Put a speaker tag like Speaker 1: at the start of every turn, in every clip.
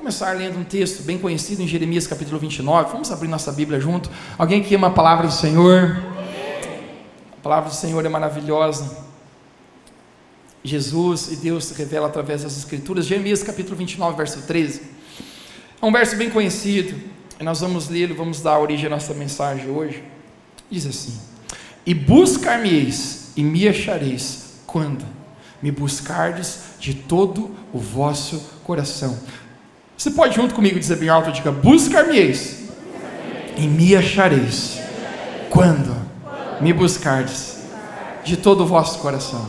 Speaker 1: começar lendo um texto bem conhecido em Jeremias capítulo 29. Vamos abrir nossa Bíblia junto. Alguém que ama a palavra do Senhor? A palavra do Senhor é maravilhosa. Jesus e Deus se revela através das Escrituras. Jeremias capítulo 29, verso 13. É um verso bem conhecido, e nós vamos lê-lo, vamos dar origem à nossa mensagem hoje. Diz assim: e buscar-me-eis, e me achareis, quando me buscardes de todo o vosso coração. Você pode junto comigo dizer bem alto, diga: buscar-me-eis, e me achareis, quando me buscardes de todo o vosso coração.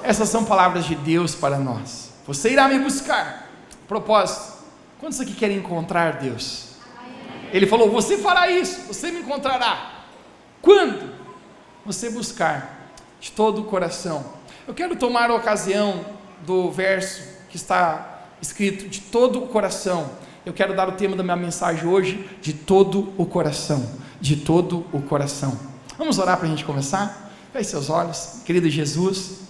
Speaker 1: Essas são palavras de Deus para nós. Você irá me buscar. Propósito: quantos aqui querem encontrar Deus? Ele falou: você fará isso, você me encontrará quando você buscar de todo o coração. Eu quero tomar a ocasião do verso que está escrito de todo o coração. Eu quero dar o tema da minha mensagem hoje: de todo o coração, de todo o coração. Vamos orar para a gente começar? Feche seus olhos. Querido Jesus,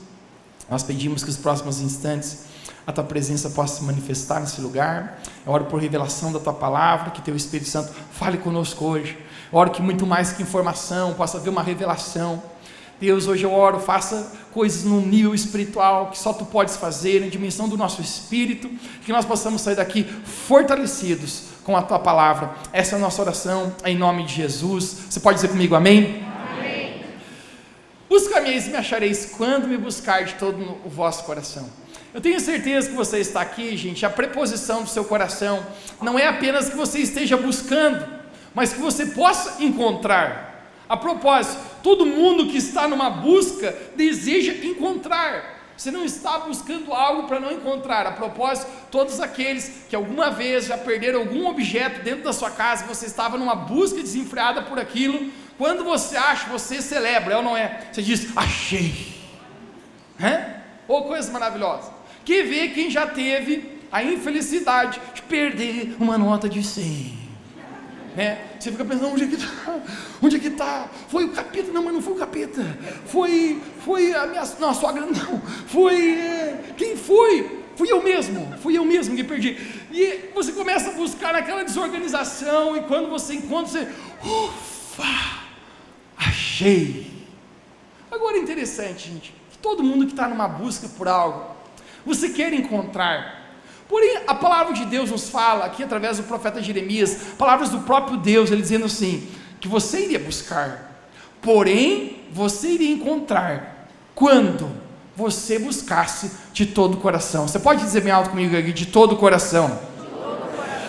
Speaker 1: nós pedimos que os próximos instantes a Tua presença possa se manifestar nesse lugar. Eu oro por revelação da Tua palavra, que Teu Espírito Santo fale conosco hoje. Eu oro que muito mais que informação, possa haver uma revelação. Deus, hoje eu oro, faça coisas no nível espiritual, que só Tu podes fazer, na dimensão do nosso espírito, que nós possamos sair daqui fortalecidos com a Tua palavra. Essa é a nossa oração, em nome de Jesus. Você pode dizer comigo amém? Buscar-me-eis e me achareis, quando me buscar de todo o vosso coração. Eu tenho certeza que você está aqui, gente. A preposição do seu coração não é apenas que você esteja buscando, mas que você possa encontrar. A propósito, todo mundo que está numa busca deseja encontrar. Você não está buscando algo para não encontrar. A propósito, todos aqueles que alguma vez já perderam algum objeto dentro da sua casa, você estava numa busca desenfreada por aquilo. Quando você acha, você celebra, é ou não é? Você diz: achei. Ou coisa maravilhosa. Que vê quem já teve a infelicidade de perder uma nota de 100. Você fica pensando: onde é que está? Onde é que está? Foi o capeta? Não, mas não foi o capeta. Foi a minha, não, a sogra não. Quem foi? Fui eu mesmo que perdi. E você começa a buscar naquela desorganização, e quando você encontra, você, ufa, achei. Agora é interessante, gente, que todo mundo que está numa busca por algo, você quer encontrar. Porém, a palavra de Deus nos fala aqui através do profeta Jeremias, palavras do próprio Deus, ele dizendo assim, que você iria buscar, porém, você iria encontrar, quando você buscasse de todo o coração. Você pode dizer bem alto comigo aqui: de todo o coração.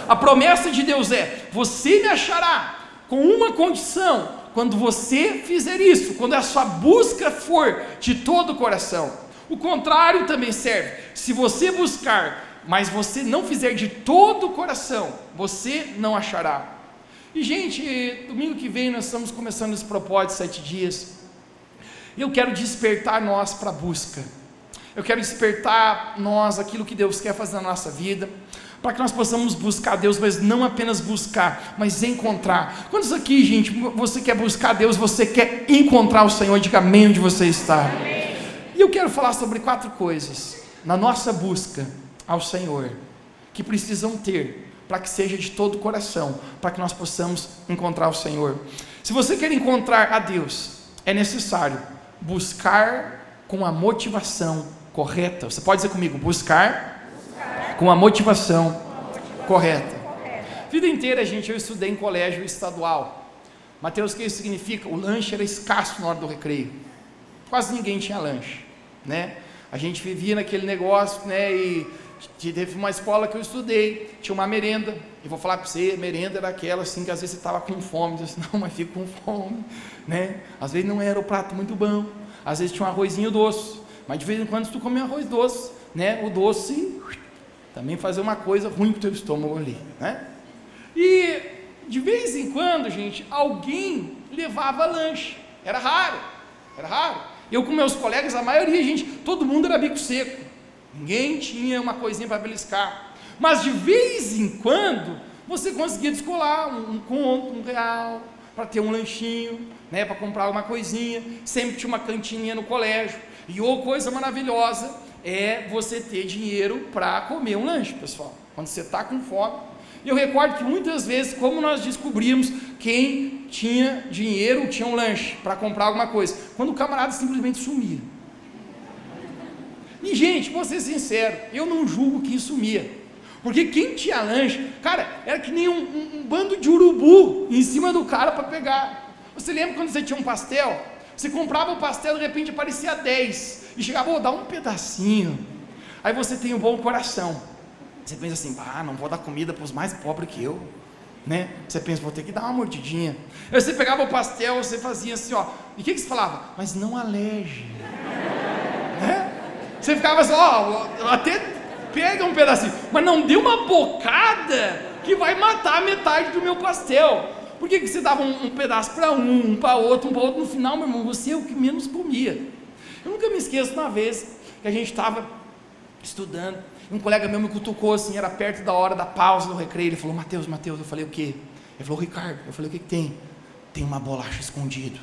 Speaker 1: A promessa de Deus é: você me achará, com uma condição: quando você fizer isso, quando a sua busca for de todo o coração. O contrário também serve: se você buscar, mas você não fizer de todo o coração, você não achará. E gente, domingo que vem nós estamos começando esse propósito de 7 dias, e eu quero despertar nós para a busca. Eu quero despertar nós aquilo que Deus quer fazer na nossa vida, para que nós possamos buscar Deus, mas não apenas buscar, mas encontrar. Quantos aqui, gente, você quer buscar Deus, você quer encontrar o Senhor? Diga amém onde você está. Amém. E eu quero falar sobre 4 coisas na nossa busca ao Senhor, que precisam ter, para que seja de todo o coração, para que nós possamos encontrar o Senhor. Se você quer encontrar a Deus, é necessário buscar com a motivação correta. Você pode dizer comigo: buscar com a motivação correta. Vida inteira, gente, eu estudei em colégio estadual. Mateus, o que isso significa? O lanche era escasso na hora do recreio, quase ninguém tinha lanche, a gente vivia naquele negócio, e teve uma escola que eu estudei, tinha uma merenda, e vou falar para você, merenda era aquela assim, que às vezes você estava com fome, disse, não, mas fico com fome, às vezes não era o prato muito bom, às vezes tinha um arrozinho doce, mas de vez em quando tu comia arroz doce, o doce também fazia uma coisa ruim para o teu estômago ali, e de vez em quando, gente, alguém levava lanche, era raro, eu com meus colegas, a maioria, gente, todo mundo era bico seco, ninguém tinha uma coisinha para beliscar, mas de vez em quando, você conseguia descolar um conto, R$1, para ter um lanchinho, para comprar uma coisinha, sempre tinha uma cantininha no colégio, e coisa maravilhosa é você ter dinheiro para comer um lanche, pessoal. quando você está com fome. E eu recordo que muitas vezes, como nós descobrimos quem tinha dinheiro, tinha um lanche para comprar alguma coisa, quando o camarada simplesmente sumia. E gente, vou ser sincero, eu não julgo quem sumia, porque quem tinha lanche, cara, era que nem um bando de urubu em cima do cara para pegar. Você lembra quando você tinha um pastel? Você comprava o pastel, de repente aparecia 10, e chegava, dá um pedacinho. Aí você tem um bom coração, você pensa assim, não vou dar comida para os mais pobres que eu, né? Você pensa, vou ter que dar uma mordidinha. Aí você pegava o pastel, você fazia assim, e o que você falava? Mas não aleje, né? Você ficava assim, até pega um pedacinho, mas não dê uma bocada que vai matar metade do meu pastel. Por que você dava um pedaço para um para outro, no final, meu irmão, você é o que menos comia. Eu nunca me esqueço, uma vez que a gente estava estudando, um colega meu me cutucou assim, era perto da hora da pausa do recreio, ele falou, Mateus, eu falei, o quê? Ele falou, Ricardo, eu falei, o que tem? Tem uma bolacha escondida.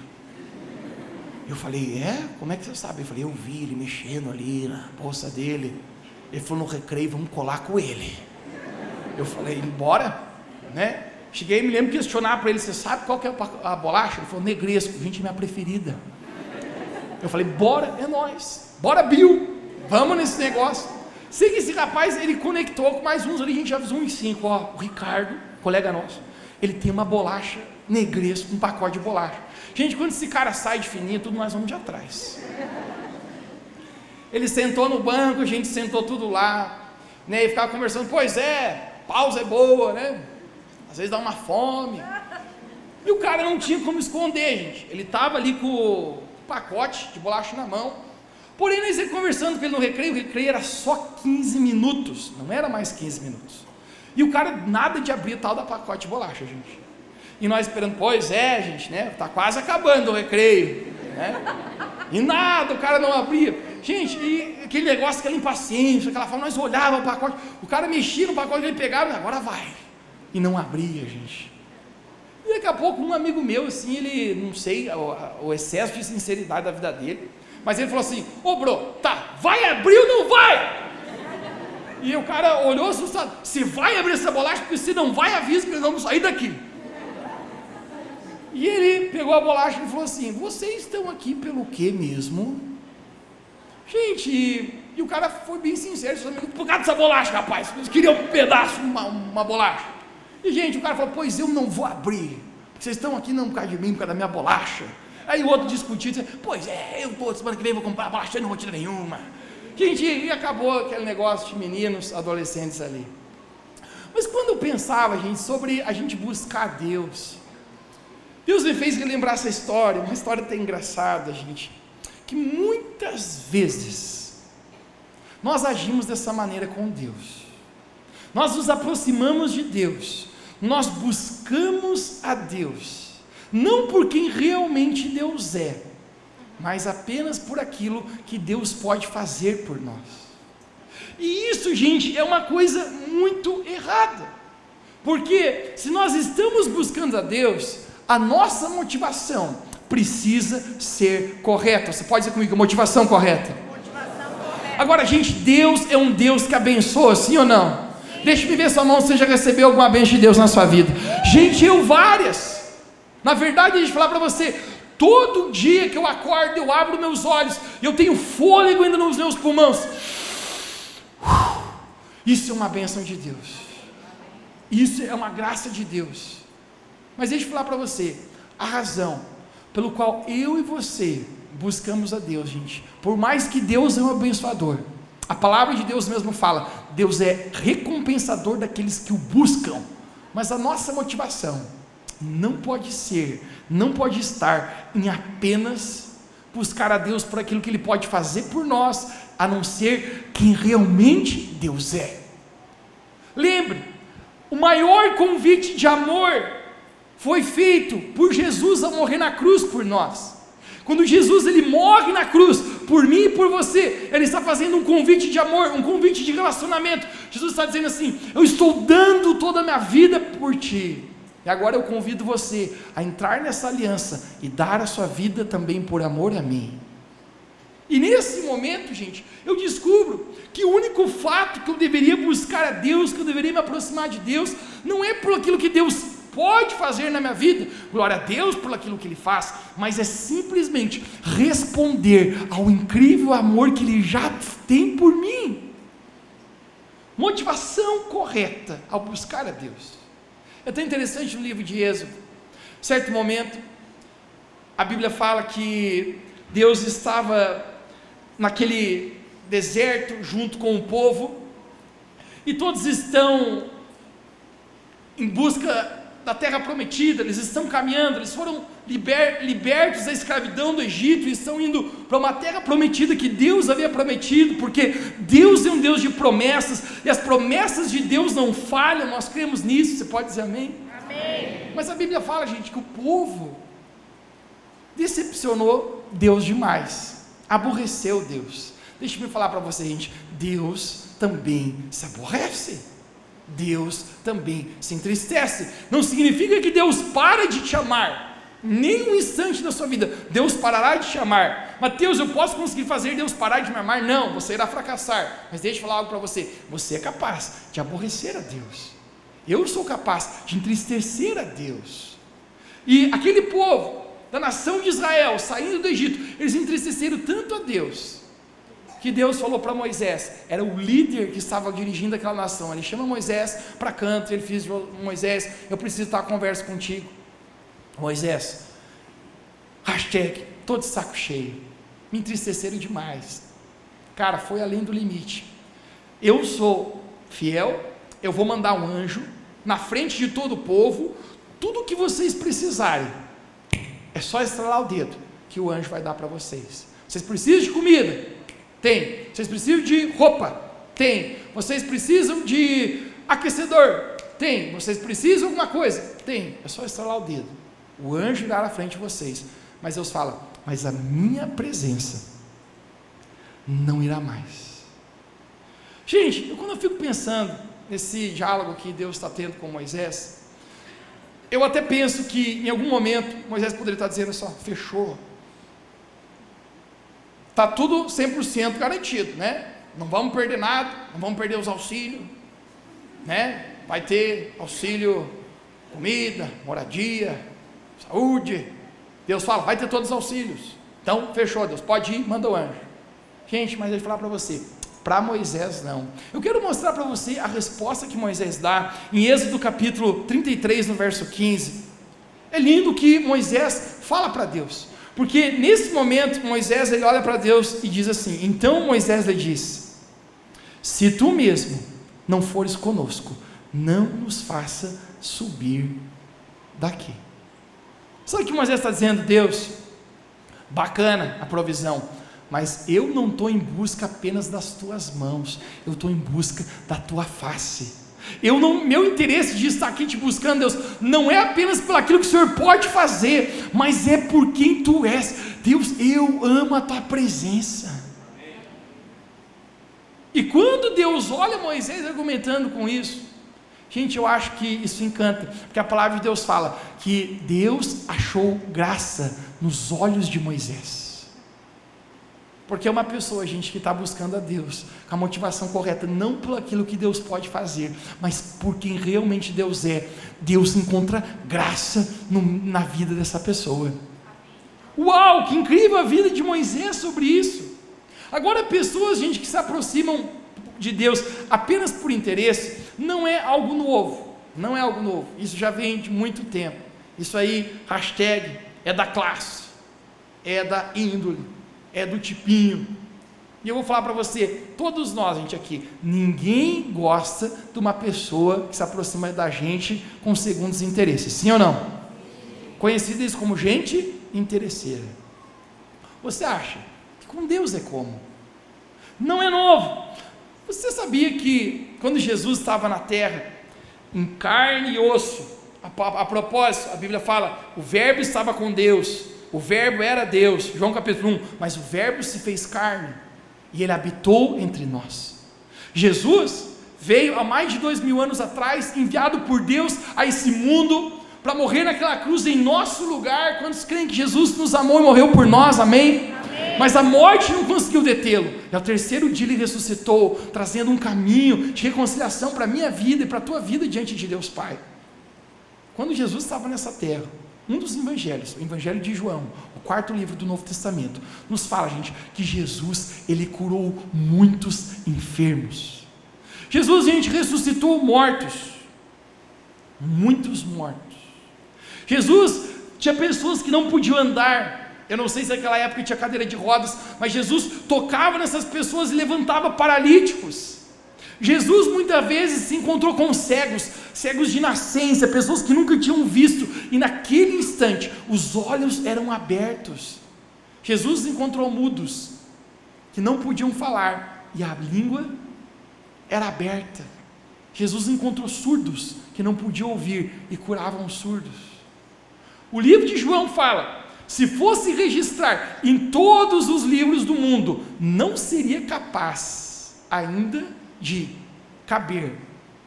Speaker 1: Eu falei, como é que você sabe? Eu falei, eu vi ele mexendo ali na bolsa dele. Ele falou, no recreio, vamos colar com ele. Eu falei, bora, né? Cheguei, me lembro de questionar para ele, você sabe qual que é a bolacha? Ele falou, Negresco, gente, minha preferida. Eu falei, bora, é nóis, bora Bill, vamos nesse negócio. Sei que esse rapaz, ele conectou com mais uns ali, a gente já avisou uns 5, o Ricardo, colega nosso, ele tem uma bolacha Negresco, um pacote de bolacha. Gente, quando esse cara sai de fininho, tudo nós vamos de atrás. Ele sentou no banco, a gente sentou tudo lá, né, e ficava conversando, pois é, pausa é boa, né, às vezes dá uma fome, e o cara não tinha como esconder, gente, ele estava ali com o pacote de bolacha na mão, porém nós ia conversando com ele no recreio, o recreio era só 15 minutos, não era mais 15 minutos, e o cara nada de abrir tal da pacote de bolacha, gente, e nós esperando, pois é, gente, né, tá quase acabando o recreio, né, e nada, o cara não abria, gente, e aquele negócio, aquela impaciência, aquela forma, nós olhávamos o pacote, o cara mexia no pacote, ele pegava, agora vai, e não abria, gente, e daqui a pouco um amigo meu, assim, ele, não sei, o excesso de sinceridade da vida dele, mas ele falou assim, bro, tá, vai abrir ou não vai? E o cara olhou assustado, se vai abrir essa bolacha, porque se não vai, avisa que nós vamos sair daqui. E ele pegou a bolacha e falou assim, vocês estão aqui pelo que mesmo? Gente, e o cara foi bem sincero, por causa dessa bolacha, rapaz, eles queriam um pedaço, uma bolacha. E gente, o cara falou, pois eu não vou abrir, vocês estão aqui não por causa de mim, por causa da minha bolacha. Aí o outro discutiu, disse, pois é, eu vou, semana que vem vou comprar bolacha, eu não vou tirar nenhuma. Gente, e acabou aquele negócio de meninos, adolescentes ali. Mas quando eu pensava, gente, sobre a gente buscar Deus me fez relembrar essa história, uma história até engraçada, gente, que muitas vezes nós agimos dessa maneira com Deus, nós nos aproximamos de Deus, nós buscamos a Deus, não por quem realmente Deus é, mas apenas por aquilo que Deus pode fazer por nós, e isso, gente, é uma coisa muito errada, porque se nós estamos buscando a Deus, a nossa motivação precisa ser correta. Você pode dizer comigo, motivação correta? Motivação correta. Agora, gente, Deus é um Deus que abençoa, sim ou não? Deixa-me ver sua mão, você já recebeu alguma bênção de Deus na sua vida? Gente, eu várias. Na verdade, deixa eu falar para você, todo dia que eu acordo, eu abro meus olhos, eu tenho fôlego ainda nos meus pulmões. Isso é uma bênção de Deus. Isso é uma graça de Deus. Mas deixa eu falar para você, a razão pelo qual eu e você buscamos a Deus, gente, por mais que Deus é um abençoador, a palavra de Deus mesmo fala, Deus é recompensador daqueles que o buscam, mas a nossa motivação não pode estar em apenas buscar a Deus por aquilo que Ele pode fazer por nós, a não ser quem realmente Deus é. Lembre, o maior convite de amor foi feito por Jesus a morrer na cruz por nós. Quando Jesus ele morre na cruz por mim e por você, ele está fazendo um convite de amor, um convite de relacionamento. Jesus está dizendo assim, eu estou dando toda a minha vida por ti, e agora eu convido você a entrar nessa aliança e dar a sua vida também por amor a mim. E nesse momento, gente, eu descubro que o único fato que eu deveria buscar a Deus, que eu deveria me aproximar de Deus, não é por aquilo que Deus pode fazer na minha vida, glória a Deus por aquilo que Ele faz, mas é simplesmente responder ao incrível amor que Ele já tem por mim. Motivação correta ao buscar a Deus. É tão interessante no livro de Êxodo, certo momento, a Bíblia fala que Deus estava naquele deserto junto com o povo, e todos estão em busca da terra prometida, eles estão caminhando, eles foram libertos da escravidão do Egito, e estão indo para uma terra prometida que Deus havia prometido, porque Deus é um Deus de promessas, e as promessas de Deus não falham, nós cremos nisso, você pode dizer amém? Amém. Mas a Bíblia fala, gente, que o povo decepcionou Deus demais, aborreceu Deus. Deixa eu falar para você, gente, Deus também se aborrece, Deus também se entristece. Não significa que Deus para de te amar, nem um instante da sua vida Deus parará de te amar. Mateus, eu posso conseguir fazer Deus parar de me amar? Não, você irá fracassar. Mas deixa eu falar algo para você, você é capaz de aborrecer a Deus, eu sou capaz de entristecer a Deus. E aquele povo da nação de Israel, saindo do Egito, eles entristeceram tanto a Deus, que Deus falou para Moisés, era o líder que estava dirigindo aquela nação, ele chama Moisés para canto, ele diz: Moisés, eu preciso estar à conversa contigo. Moisés, hashtag, todo de saco cheio, me entristeceram demais, cara, foi além do limite, eu sou fiel, eu vou mandar um anjo, na frente de todo o povo, tudo o que vocês precisarem, é só estralar o dedo, que o anjo vai dar para vocês. Vocês precisam de comida? Tem. Vocês precisam de roupa? Tem. Vocês precisam de aquecedor? Tem. Vocês precisam de alguma coisa? Tem. É só estralar o dedo, o anjo irá na frente de vocês. Mas Deus fala, mas a minha presença não irá mais. Gente, quando eu fico pensando nesse diálogo que Deus está tendo com Moisés, eu até penso que em algum momento Moisés poderia estar dizendo só, fechou, está tudo 100% garantido, né? Não vamos perder nada, não vamos perder os auxílios, né? Vai ter auxílio, comida, moradia, saúde. Deus fala, vai ter todos os auxílios. Então, fechou, Deus, pode ir, manda o anjo. Gente, mas ele falar para você, para Moisés não. Eu quero mostrar para você a resposta que Moisés dá em Êxodo capítulo 33, no verso 15. É lindo que Moisés fala para Deus, porque nesse momento Moisés ele olha para Deus e diz assim: então Moisés lhe disse, se tu mesmo não fores conosco, não nos faça subir daqui. Sabe o que Moisés está dizendo? Deus, bacana a provisão, mas eu não estou em busca apenas das tuas mãos, eu estou em busca da tua face. Meu interesse de estar aqui te buscando, Deus, não é apenas por aquilo que o Senhor pode fazer, mas é por quem tu és. Deus, eu amo a tua presença. E quando Deus olha Moisés argumentando com isso, gente, eu acho que isso encanta, porque a palavra de Deus fala que Deus achou graça nos olhos de Moisés. Porque é uma pessoa, gente, que está buscando a Deus com a motivação correta, não por aquilo que Deus pode fazer, mas por quem realmente Deus é. Deus encontra graça na vida dessa pessoa. Uau, que incrível a vida de Moisés sobre isso. Agora, pessoas, gente, que se aproximam de Deus apenas por interesse, não é algo novo, não é algo novo, isso já vem de muito tempo. Isso aí, hashtag, é da classe, é da índole, é do tipinho. E eu vou falar para você, todos nós, gente, aqui, ninguém gosta de uma pessoa que se aproxima da gente com segundos interesses, sim ou não? Conhecidas como gente interesseira. Você acha que com Deus é como? Não é novo. Você sabia que quando Jesus estava na terra, em carne e osso, a propósito, a Bíblia fala, o verbo estava com Deus, o verbo era Deus, João capítulo 1, mas o verbo se fez carne, e ele habitou entre nós. Jesus veio há mais de 2000 anos atrás, enviado por Deus a esse mundo, para morrer naquela cruz em nosso lugar. Quantos creem que Jesus nos amou e morreu por nós, amém? Amém. mas a morte não conseguiu detê-lo. E ao terceiro dia ele ressuscitou, trazendo um caminho de reconciliação para a minha vida e para a tua vida diante de Deus Pai. Quando Jesus estava nessa terra, um dos evangelhos, o Evangelho de João, o 4º livro do Novo Testamento, nos fala, gente, que Jesus, ele curou muitos enfermos. Jesus, gente, ressuscitou mortos, muitos mortos. Jesus tinha pessoas que não podiam andar. Eu não sei se naquela época tinha cadeira de rodas, mas Jesus tocava nessas pessoas e levantava paralíticos. Jesus muitas vezes se encontrou com cegos de nascença, pessoas que nunca tinham visto, e naquele instante os olhos eram abertos. Jesus encontrou mudos que não podiam falar e a língua era aberta. Jesus encontrou surdos que não podiam ouvir e curavam os surdos. O livro de João fala: se fosse registrar em todos os livros do mundo, não seria capaz ainda de caber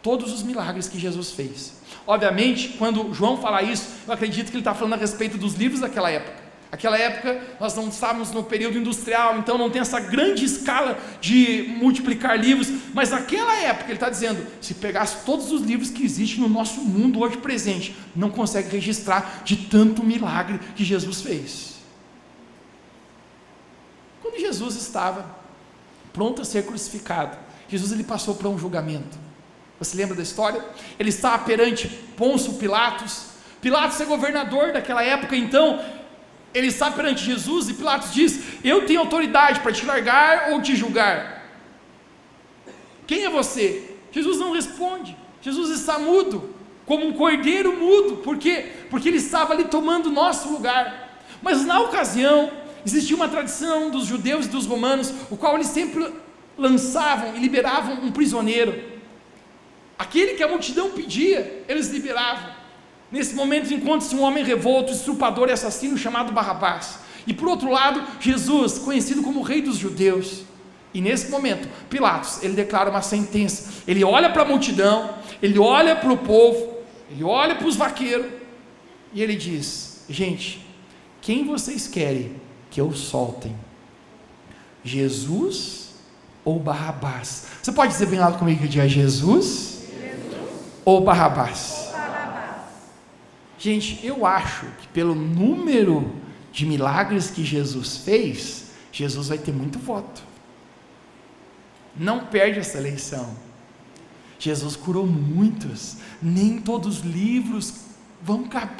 Speaker 1: todos os milagres que Jesus fez. Obviamente, quando João fala isso, eu acredito que ele está falando a respeito dos livros daquela época. Aquela época, nós não estávamos no período industrial, então não tem essa grande escala de multiplicar livros, mas naquela época, ele está dizendo, se pegasse todos os livros que existem no nosso mundo hoje presente, não consegue registrar de tanto milagre que Jesus fez. Quando Jesus estava pronto a ser crucificado, Jesus ele passou por um julgamento. Você lembra da história? Ele estava perante Pôncio Pilatos. Pilatos é governador daquela época, então ele está perante Jesus e Pilatos diz: eu tenho autoridade para te largar ou te julgar. Quem é você? Jesus não responde. Jesus está mudo, como um cordeiro mudo. Por quê? Porque ele estava ali tomando o nosso lugar. Mas na ocasião, existia uma tradição dos judeus e dos romanos, o qual eles sempre lançavam e liberavam um prisioneiro. Aquele que a multidão pedia, eles liberavam. Nesse momento encontra-se um homem revolto, estrupador e assassino chamado Barrabás. E por outro lado, Jesus, conhecido como o rei dos judeus. E nesse momento, Pilatos, ele declara uma sentença. Ele olha para a multidão, ele olha para o povo, ele olha para os vaqueiros, e ele diz: gente, quem vocês querem que eu soltem? Jesus ou Barrabás? Você pode dizer bem alto comigo que dia é Jesus ou Barrabás? Gente, eu acho que pelo número de milagres que Jesus fez, Jesus vai ter muito voto. Não perde essa eleição. Jesus curou muitos, nem todos os livros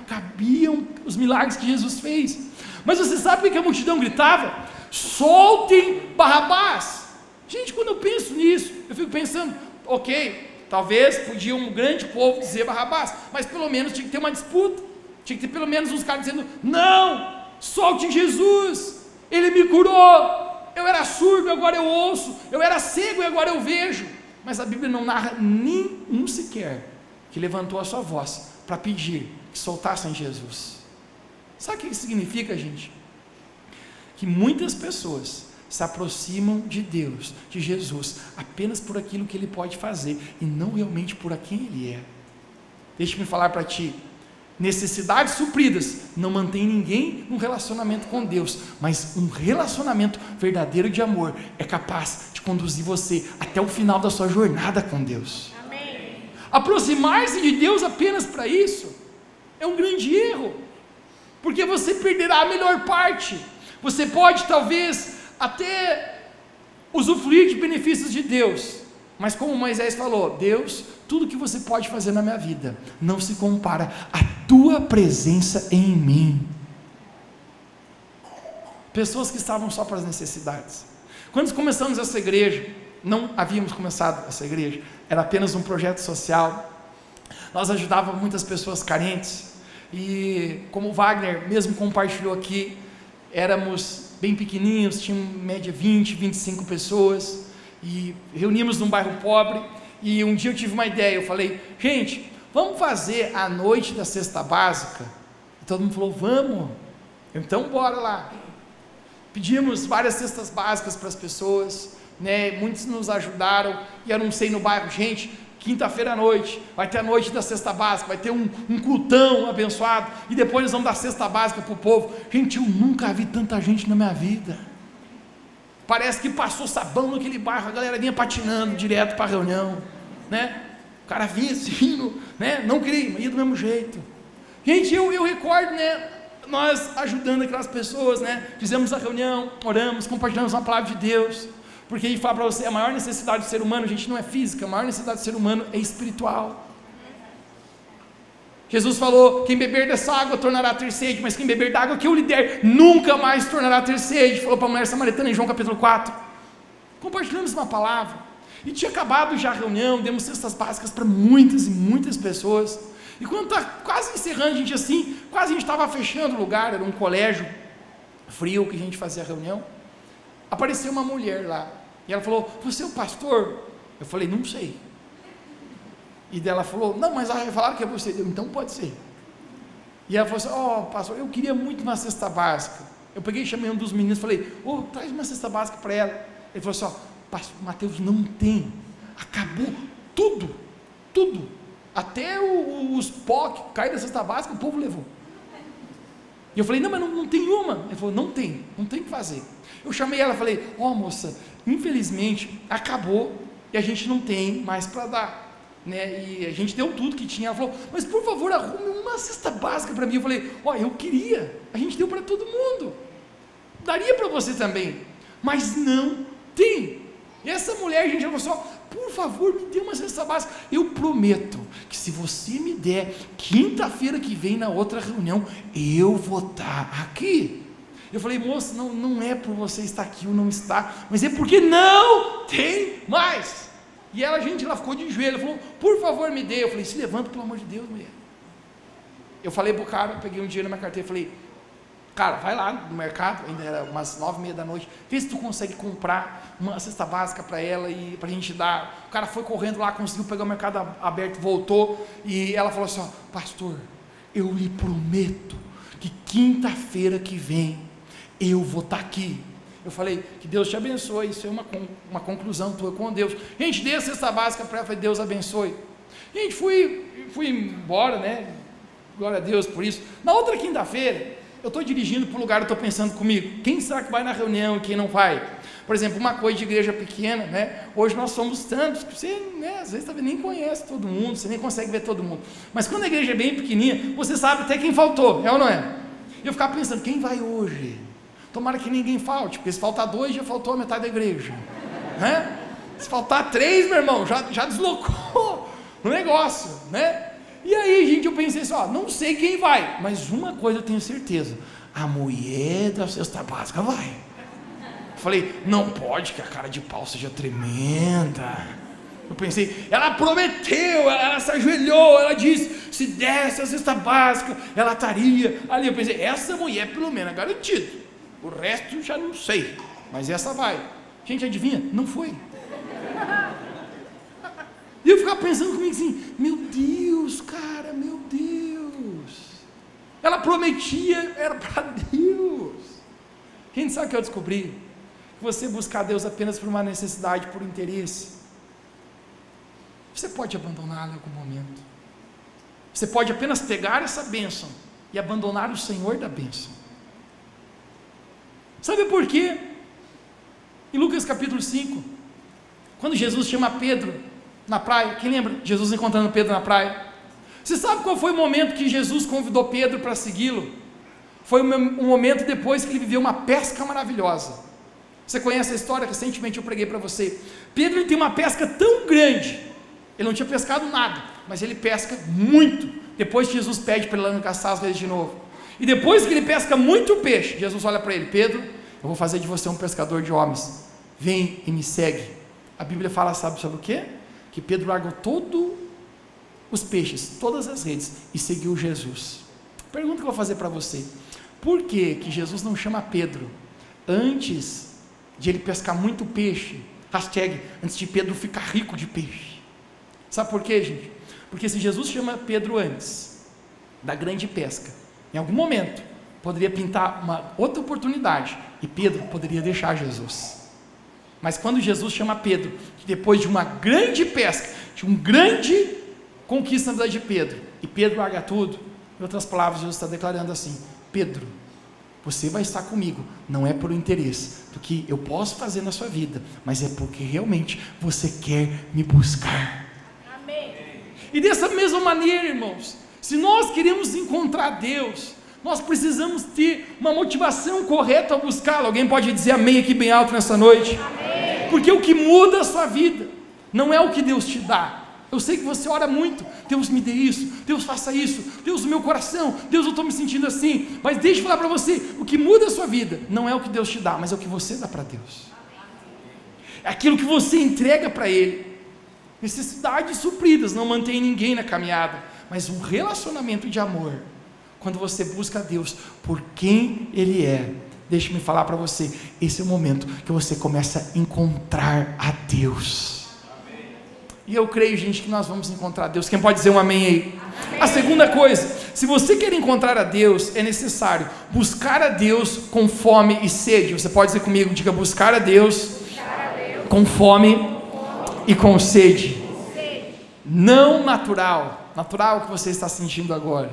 Speaker 1: cabiam os milagres que Jesus fez. Mas você sabe o que a multidão gritava? Soltem Barrabás. Gente, quando eu penso nisso, eu fico pensando, ok, talvez podia um grande povo dizer Barrabás, mas pelo menos tinha que ter uma disputa, tinha que ter pelo menos uns caras dizendo: não, solte Jesus, ele me curou, eu era surdo, agora eu ouço, eu era cego e agora eu vejo. Mas a Bíblia não narra nenhum sequer que levantou a sua voz para pedir que soltassem Jesus. Sabe o que isso significa, gente? Que muitas pessoas se aproximam de Deus, de Jesus, apenas por aquilo que Ele pode fazer, e não realmente por quem Ele é. Deixa-me falar para ti, necessidades supridas não mantém ninguém num relacionamento com Deus, mas um relacionamento verdadeiro de amor é capaz de conduzir você até o final da sua jornada com Deus. Amém. Aproximar-se de Deus apenas para isso é um grande erro, porque você perderá a melhor parte. Você pode talvez até usufruir de benefícios de Deus, mas como Moisés falou: Deus, tudo que você pode fazer na minha vida não se compara à tua presença em mim. Pessoas que estavam só para as necessidades. Quando começamos essa igreja, não havíamos começado essa igreja, era apenas um projeto social. Nós ajudávamos muitas pessoas carentes, e como o Wagner mesmo compartilhou aqui, éramos bem pequenininhos, tinha em média 20, 25 pessoas, e reuníamos num bairro pobre. E um dia eu tive uma ideia, eu falei: gente, vamos fazer a noite da cesta básica? E todo mundo falou: vamos. Então bora lá. Pedimos várias cestas básicas para as pessoas, né? Muitos nos ajudaram, e anunciei no bairro: gente, quinta-feira à noite vai ter a noite da cesta básica, vai ter um cultão abençoado, e depois nós vamos dar cesta básica para o povo. Gente, eu nunca vi tanta gente na minha vida. Parece que passou sabão naquele bairro, a galera vinha patinando direto para a reunião, né? O cara vinha assim, né? Não queria, mas ia do mesmo jeito. Gente, eu recordo, né? Nós ajudando aquelas pessoas, né? Fizemos a reunião, oramos, compartilhamos uma palavra de Deus, porque a gente fala para você, a maior necessidade do ser humano, gente, não é física, a maior necessidade do ser humano é espiritual. Jesus falou, quem beber dessa água tornará a ter sede, mas quem beber da água que eu lhe der, nunca mais tornará a ter sede, falou para a mulher samaritana em João capítulo 4, compartilhamos uma palavra, e tinha acabado já a reunião, demos cestas básicas para muitas e muitas pessoas, e quando está quase encerrando, a gente assim, quase a gente estava fechando o lugar, era um colégio frio que a gente fazia a reunião, apareceu uma mulher lá, e ela falou, você é o pastor? Eu falei, não sei. E dela falou, não, mas falaram que é você. Então pode ser. E ela falou assim, pastor, eu queria muito uma cesta básica. Eu peguei e chamei um dos meninos e falei, traz uma cesta básica para ela. Ele falou assim, pastor Mateus, não tem, acabou tudo, até os pó que cai da cesta básica, o povo levou. E eu falei, não, mas não tem uma. Ele falou, não tem o que fazer. Eu chamei ela e falei, moça, infelizmente acabou e a gente não tem mais para dar. Né, e a gente deu tudo que tinha. Ela falou, mas por favor arrume uma cesta básica para mim. Eu falei, eu queria, a gente deu para todo mundo, daria para você também, mas não tem. E essa mulher, gente, ela falou assim, por favor me dê uma cesta básica, eu prometo que se você me der, quinta-feira que vem na outra reunião, eu vou estar aqui. Eu falei, moça, não é por você estar aqui ou não estar, mas é porque não tem mais. E ela ficou de joelho, ela falou, por favor me dê. Eu falei, se levanta pelo amor de Deus, mulher. Eu falei pro cara, peguei um dinheiro na minha carteira, falei, cara, vai lá no mercado, ainda era umas 9h30 da noite, vê se tu consegue comprar uma cesta básica para ela e pra gente dar. O cara foi correndo lá, conseguiu pegar o mercado aberto, voltou, e ela falou assim, pastor, eu lhe prometo que quinta-feira que vem, eu vou estar aqui. Eu falei, que Deus te abençoe, isso é uma conclusão tua com Deus. Gente, dei a cesta básica para ela, falei, Deus abençoe. Gente, fui embora, né, glória a Deus por isso. Na outra quinta-feira, eu estou dirigindo para o lugar, eu estou pensando comigo, quem será que vai na reunião e quem não vai? Por exemplo, uma coisa de igreja pequena, né, hoje nós somos tantos, que você, né, às vezes nem conhece todo mundo, você nem consegue ver todo mundo, mas quando a igreja é bem pequenininha, você sabe até quem faltou, é ou não é? Eu ficava pensando, quem vai hoje? Tomara que ninguém falte, porque se faltar 2, já faltou a metade da igreja, né? Se faltar 3, meu irmão, já deslocou o negócio, né? E aí, gente, eu pensei assim, não sei quem vai, mas uma coisa eu tenho certeza, a mulher da cesta básica vai. Eu falei, não pode que a cara de pau seja tremenda. Eu pensei, ela prometeu, ela se ajoelhou, ela disse, se desse a cesta básica, ela estaria ali. Eu pensei, essa mulher pelo menos é garantido. O resto já não sei, mas essa vai. Gente, adivinha? Não foi. E eu ficava pensando comigo assim, meu Deus, cara, meu Deus. Ela prometia, era para Deus. Quem sabe o que eu descobri? Que você buscar Deus apenas por uma necessidade, por interesse, você pode abandoná-lo em algum momento. Você pode apenas pegar essa bênção e abandonar o Senhor da bênção. Sabe por quê? Em Lucas capítulo 5, quando Jesus chama Pedro na praia, quem lembra? Jesus encontrando Pedro na praia. Você sabe qual foi o momento que Jesus convidou Pedro para segui-lo? Foi um momento depois que ele viveu uma pesca maravilhosa. Você conhece a história que recentemente eu preguei para você. Pedro, ele tem uma pesca tão grande, ele não tinha pescado nada, mas ele pesca muito, depois que Jesus pede para ele caçar as redes de novo. E depois que ele pesca muito peixe, Jesus olha para ele, Pedro, eu vou fazer de você um pescador de homens, vem e me segue. A Bíblia fala, sabe sobre o quê? Que Pedro largou todos os peixes, todas as redes, e seguiu Jesus. Pergunta que eu vou fazer para você, por que Jesus não chama Pedro, antes de ele pescar muito peixe, antes de Pedro ficar rico de peixe? Sabe por quê, gente? Porque se Jesus chama Pedro antes da grande pesca, em algum momento, poderia pintar uma outra oportunidade, e Pedro poderia deixar Jesus. Mas quando Jesus chama Pedro, que depois de uma grande pesca, de uma grande conquista na vida de Pedro, e Pedro larga tudo, em outras palavras, Jesus está declarando assim, Pedro, você vai estar comigo, não é por interesse do que eu posso fazer na sua vida, mas é porque realmente você quer me buscar.
Speaker 2: Amém.
Speaker 1: E dessa mesma maneira, irmãos, se nós queremos encontrar Deus, nós precisamos ter uma motivação correta ao buscá-lo. Alguém pode dizer amém aqui bem alto nessa noite?
Speaker 2: Amém.
Speaker 1: Porque o que muda a sua vida não é o que Deus te dá. Eu sei que você ora muito, Deus me dê isso, Deus faça isso, Deus o meu coração, Deus eu estou me sentindo assim, mas deixa eu falar para você, o que muda a sua vida não é o que Deus te dá, mas é o que você dá para Deus, é aquilo que você entrega para Ele. Necessidades supridas não mantém ninguém na caminhada, mas um relacionamento de amor, quando você busca a Deus por quem Ele é, deixa-me falar para você, esse é o momento que você começa a encontrar a Deus. E eu creio, gente, que nós vamos encontrar Deus. Quem pode dizer um amém aí? Amém. A segunda coisa, se você quer encontrar a Deus, é necessário buscar a Deus com fome e sede. Você pode dizer comigo, diga buscar a Deus, com fome e com sede. Não natural que você está sentindo agora,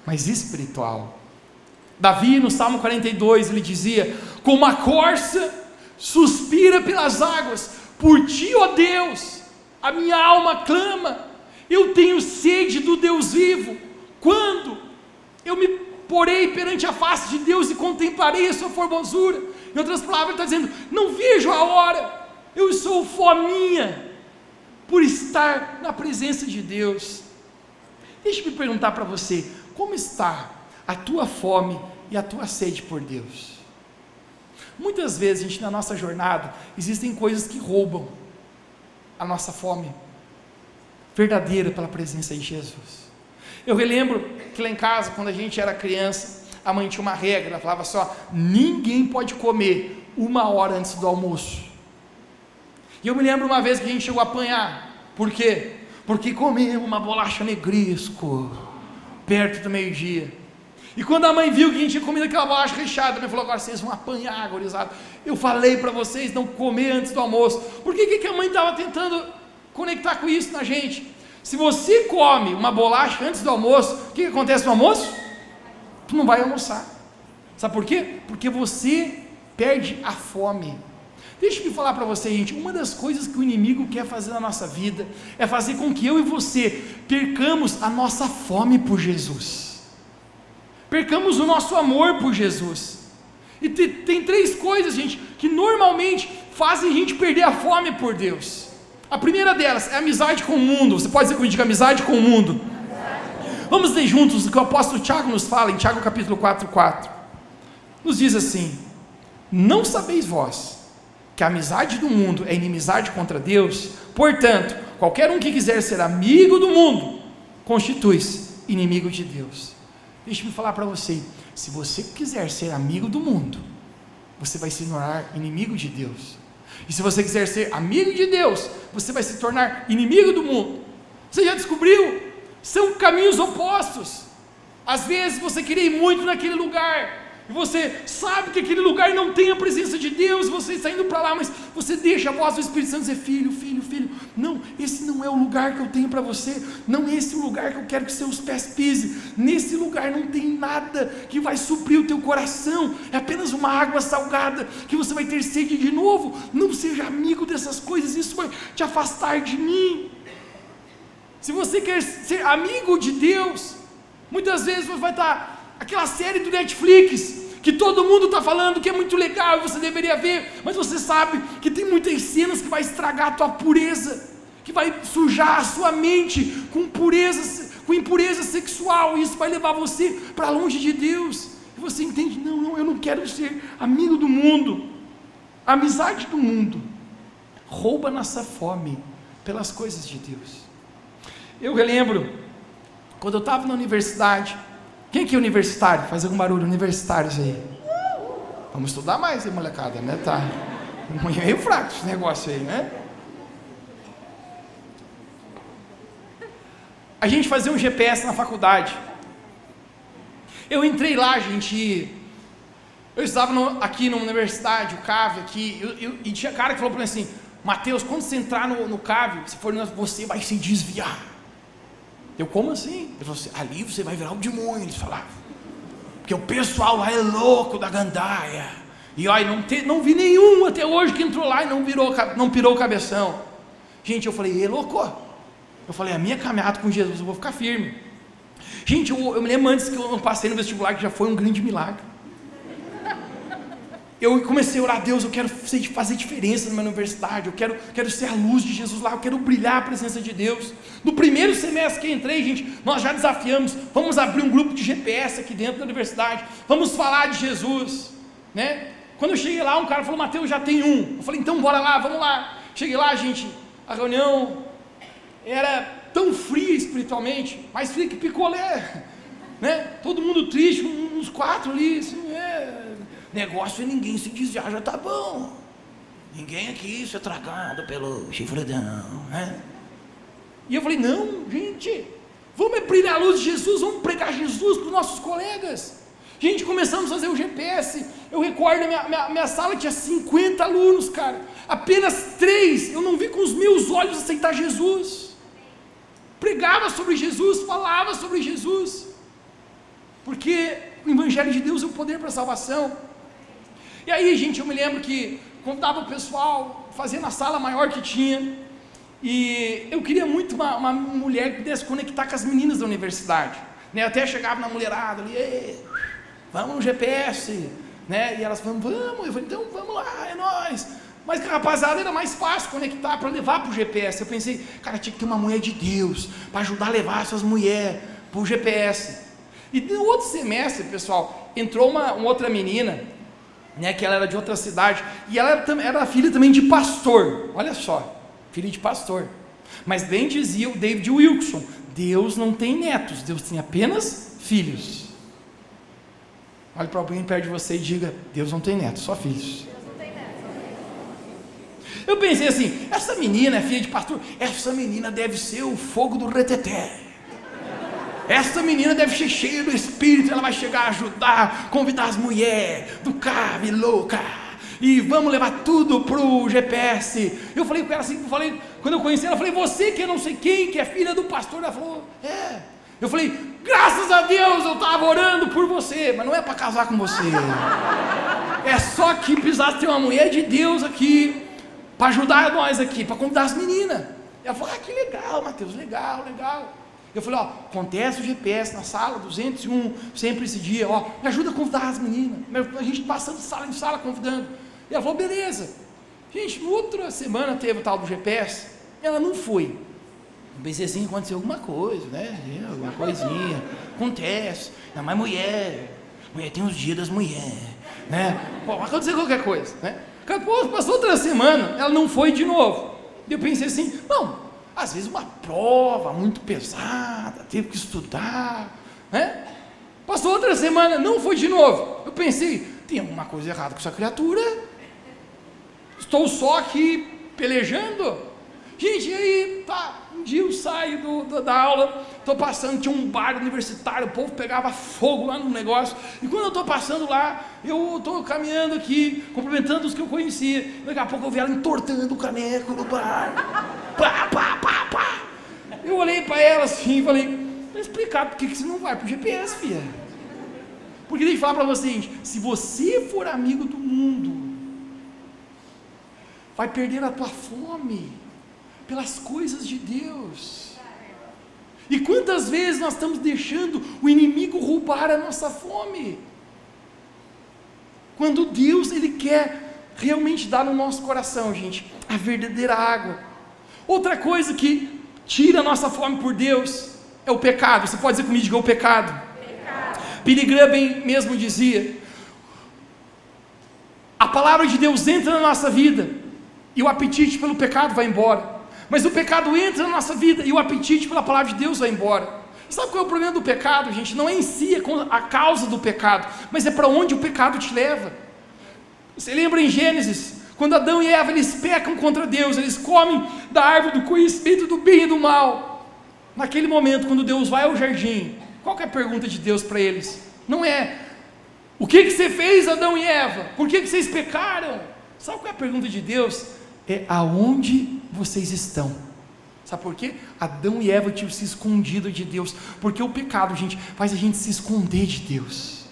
Speaker 1: mas espiritual. Davi no Salmo 42, ele dizia, como a corça suspira pelas águas, por ti, ó Deus, a minha alma clama, eu tenho sede do Deus vivo, quando eu me porei perante a face de Deus e contemplarei a sua formosura. Em outras palavras, ele está dizendo, não vejo a hora, eu sou fominha, por estar na presença de Deus. Deixa-me perguntar para você, como está a tua fome e a tua sede por Deus? Muitas vezes, gente, na nossa jornada, existem coisas que roubam a nossa fome verdadeira pela presença de Jesus. Eu relembro que lá em casa, quando a gente era criança, a mãe tinha uma regra, ela falava só, ninguém pode comer 1 hora antes do almoço. E eu me lembro uma vez que a gente chegou a apanhar. Por quê? Porque comemos uma bolacha negresco perto do meio-dia. E quando a mãe viu que a gente tinha comido aquela bolacha recheada, a mãe falou, agora vocês vão apanhar, gurizada. Eu falei para vocês não comer antes do almoço. Por que a mãe estava tentando conectar com isso na gente? Se você come uma bolacha antes do almoço, o que acontece no almoço? Tu não vai almoçar. Sabe por quê? Porque você perde a fome. Deixa eu falar para você, gente, uma das coisas que o inimigo quer fazer na nossa vida, é fazer com que eu e você percamos a nossa fome por Jesus. Percamos o nosso amor por Jesus. E tem 3 coisas, gente, que normalmente fazem a gente perder a fome por Deus. A primeira delas é a amizade com o mundo. Você pode dizer comigo, amizade com o mundo? Vamos ler juntos o que o apóstolo Tiago nos fala, em Tiago capítulo 4:4. Nos diz assim, não sabeis vós, que a amizade do mundo é inimizade contra Deus? Portanto, qualquer um que quiser ser amigo do mundo, constitui-se inimigo de Deus. Deixa-me falar para você, se você quiser ser amigo do mundo, você vai se tornar inimigo de Deus. E se você quiser ser amigo de Deus, você vai se tornar inimigo do mundo. Você já descobriu? São caminhos opostos. Às vezes você queria ir muito naquele lugar, e você sabe que aquele lugar não tem a presença de Deus, você está indo para lá, mas você deixa a voz do Espírito Santo dizer, filho, não, esse não é o lugar que eu tenho para você, não é esse o lugar que eu quero que seus pés pisem, nesse lugar não tem nada que vai suprir o teu coração, é apenas uma água salgada, que você vai ter sede de novo. Não seja amigo dessas coisas, isso vai te afastar de mim. Se você quer ser amigo de Deus, muitas vezes você vai estar, aquela série do Netflix, que todo mundo está falando que é muito legal, você deveria ver, mas você sabe que tem muitas cenas que vai estragar a tua pureza, que vai sujar a sua mente com impureza sexual, e isso vai levar você para longe de Deus, e você entende, não, eu não quero ser amigo do mundo. A amizade do mundo rouba nossa fome pelas coisas de Deus. Eu relembro, quando eu estava na universidade, quem aqui é universitário? Faz algum barulho, universitários aí. Vamos estudar mais, hein, molecada, né? Tá meio fraco esse negócio aí, né? A gente fazia um GPS na faculdade. Eu entrei lá, gente. Eu estava aqui na universidade, o CAV aqui, e tinha cara que falou para mim assim, Mateus, quando você entrar no CAV, você vai se desviar. Eu, como assim? Ele falou assim, ali você vai virar o demônio, eles falavam. porque o pessoal lá é louco da gandaia, e olha, não vi nenhum até hoje que entrou lá e não pirou o cabeção. Gente, eu falei, louco, eu falei, a minha caminhada com Jesus, eu vou ficar firme. Gente, eu me lembro antes que eu passei no vestibular, que já foi um grande milagre. Eu comecei a orar, Deus, eu quero fazer diferença na minha universidade, eu quero ser a luz de Jesus lá, eu quero brilhar a presença de Deus. No primeiro semestre que entrei, gente, nós já desafiamos, vamos abrir um grupo de GPS aqui dentro da universidade, vamos falar de Jesus, né? Quando eu cheguei lá, um cara falou, Mateus, já tem um. Eu falei, então bora lá, vamos lá. Cheguei lá, gente, a reunião era tão fria espiritualmente, mais fria que picolé, né? Todo mundo triste, uns 4 ali, assim, negócio é ninguém se desviar, já tá bom. Ninguém aqui ser tragado pelo chifredão, né? E eu falei, não, gente, vamos brilhar a luz de Jesus, vamos pregar Jesus para os nossos colegas. Gente, começamos a fazer o GPS. Eu recordo, minha sala tinha 50 alunos, cara. Apenas 3, eu não vi com os meus olhos aceitar Jesus. Pregava sobre Jesus, falava sobre Jesus. Porque o Evangelho de Deus é o poder para a salvação. E aí, gente, eu me lembro que contava o pessoal, fazia na sala maior que tinha, e eu queria muito uma mulher que pudesse conectar com as meninas da universidade, né? Eu até chegava na mulherada ali, vamos no GPS, né? E elas falavam, vamos, eu falei, então vamos lá, é nóis. Mas com a rapaziada era mais fácil conectar para levar para o GPS. Eu pensei, cara, tinha que ter uma mulher de Deus para ajudar a levar essas mulheres para o GPS. E no outro semestre, pessoal, entrou uma outra menina, né, que ela era de outra cidade, e ela era filha também de pastor, olha só, filha de pastor, mas bem dizia o David Wilkerson, Deus não tem netos, Deus tem apenas filhos. Olhe para alguém perto de você e diga, Deus não tem netos, só filhos. Eu pensei assim, essa menina é filha de pastor, essa menina deve ser o fogo do reteté. Essa menina deve ser cheia do Espírito, ela vai chegar a ajudar, convidar as mulheres do cave louca, e vamos levar tudo pro GPS. Eu falei com ela assim, quando eu conheci ela, eu falei, você que é não sei quem, que é filha do pastor? Ela falou, é. Eu falei, graças a Deus, eu estava orando por você, mas não é para casar com você, é só que precisasse ter uma mulher de Deus aqui, para ajudar nós aqui, para convidar as meninas. Ela falou, que legal, Mateus, legal. Eu falei, acontece o GPS na sala 201, sempre esse dia, me ajuda a convidar as meninas, a gente passando de sala em sala convidando. E ela falou, beleza. Gente, na outra semana teve o tal do GPS, ela não foi. Eu pensei assim, aconteceu alguma coisa, né, alguma coisinha, acontece, ainda mais mulher tem os dias das mulheres, né, aconteceu qualquer coisa, né. Passou outra semana, ela não foi de novo. Eu pensei assim, às vezes uma prova muito pesada, teve que estudar, né? Passou outra semana, não foi de novo. Eu pensei, tem alguma coisa errada com essa criatura? Estou só aqui pelejando? Gente, e aí, um dia eu saio da aula, estou passando, tinha um bar universitário, o povo pegava fogo lá no negócio, e quando eu estou passando lá, eu estou caminhando aqui, cumprimentando os que eu conhecia, daqui a pouco eu vi ela entortando o caneco no bar, pá. Eu olhei para ela assim e falei, para explicar por que você não vai para o GPS, filha. Porque deixa eu falar para você, gente, se você for amigo do mundo, vai perder a tua fome pelas coisas de Deus. E quantas vezes nós estamos deixando o inimigo roubar a nossa fome, quando Deus, Ele quer realmente dar no nosso coração, gente, a verdadeira água. Outra coisa que tira a nossa fome por Deus é o pecado. Você pode dizer comigo, diga o pecado. Billy Graham bem mesmo dizia, a palavra de Deus entra na nossa vida e o apetite pelo pecado vai embora. Mas o pecado entra na nossa vida e o apetite pela palavra de Deus vai embora. Sabe qual é o problema do pecado, gente? Não é em si a causa do pecado, mas é para onde o pecado te leva. Você lembra em Gênesis, quando Adão e Eva eles pecam contra Deus, eles comem da árvore do conhecimento do bem e do mal. Naquele momento, quando Deus vai ao jardim, qual que é a pergunta de Deus para eles? Não é, o que você fez, Adão e Eva? Por que vocês pecaram? Sabe qual é a pergunta de Deus? É aonde vocês estão. Sabe por quê? Adão e Eva tinham se escondido de Deus, porque o pecado, gente, faz a gente se esconder de Deus.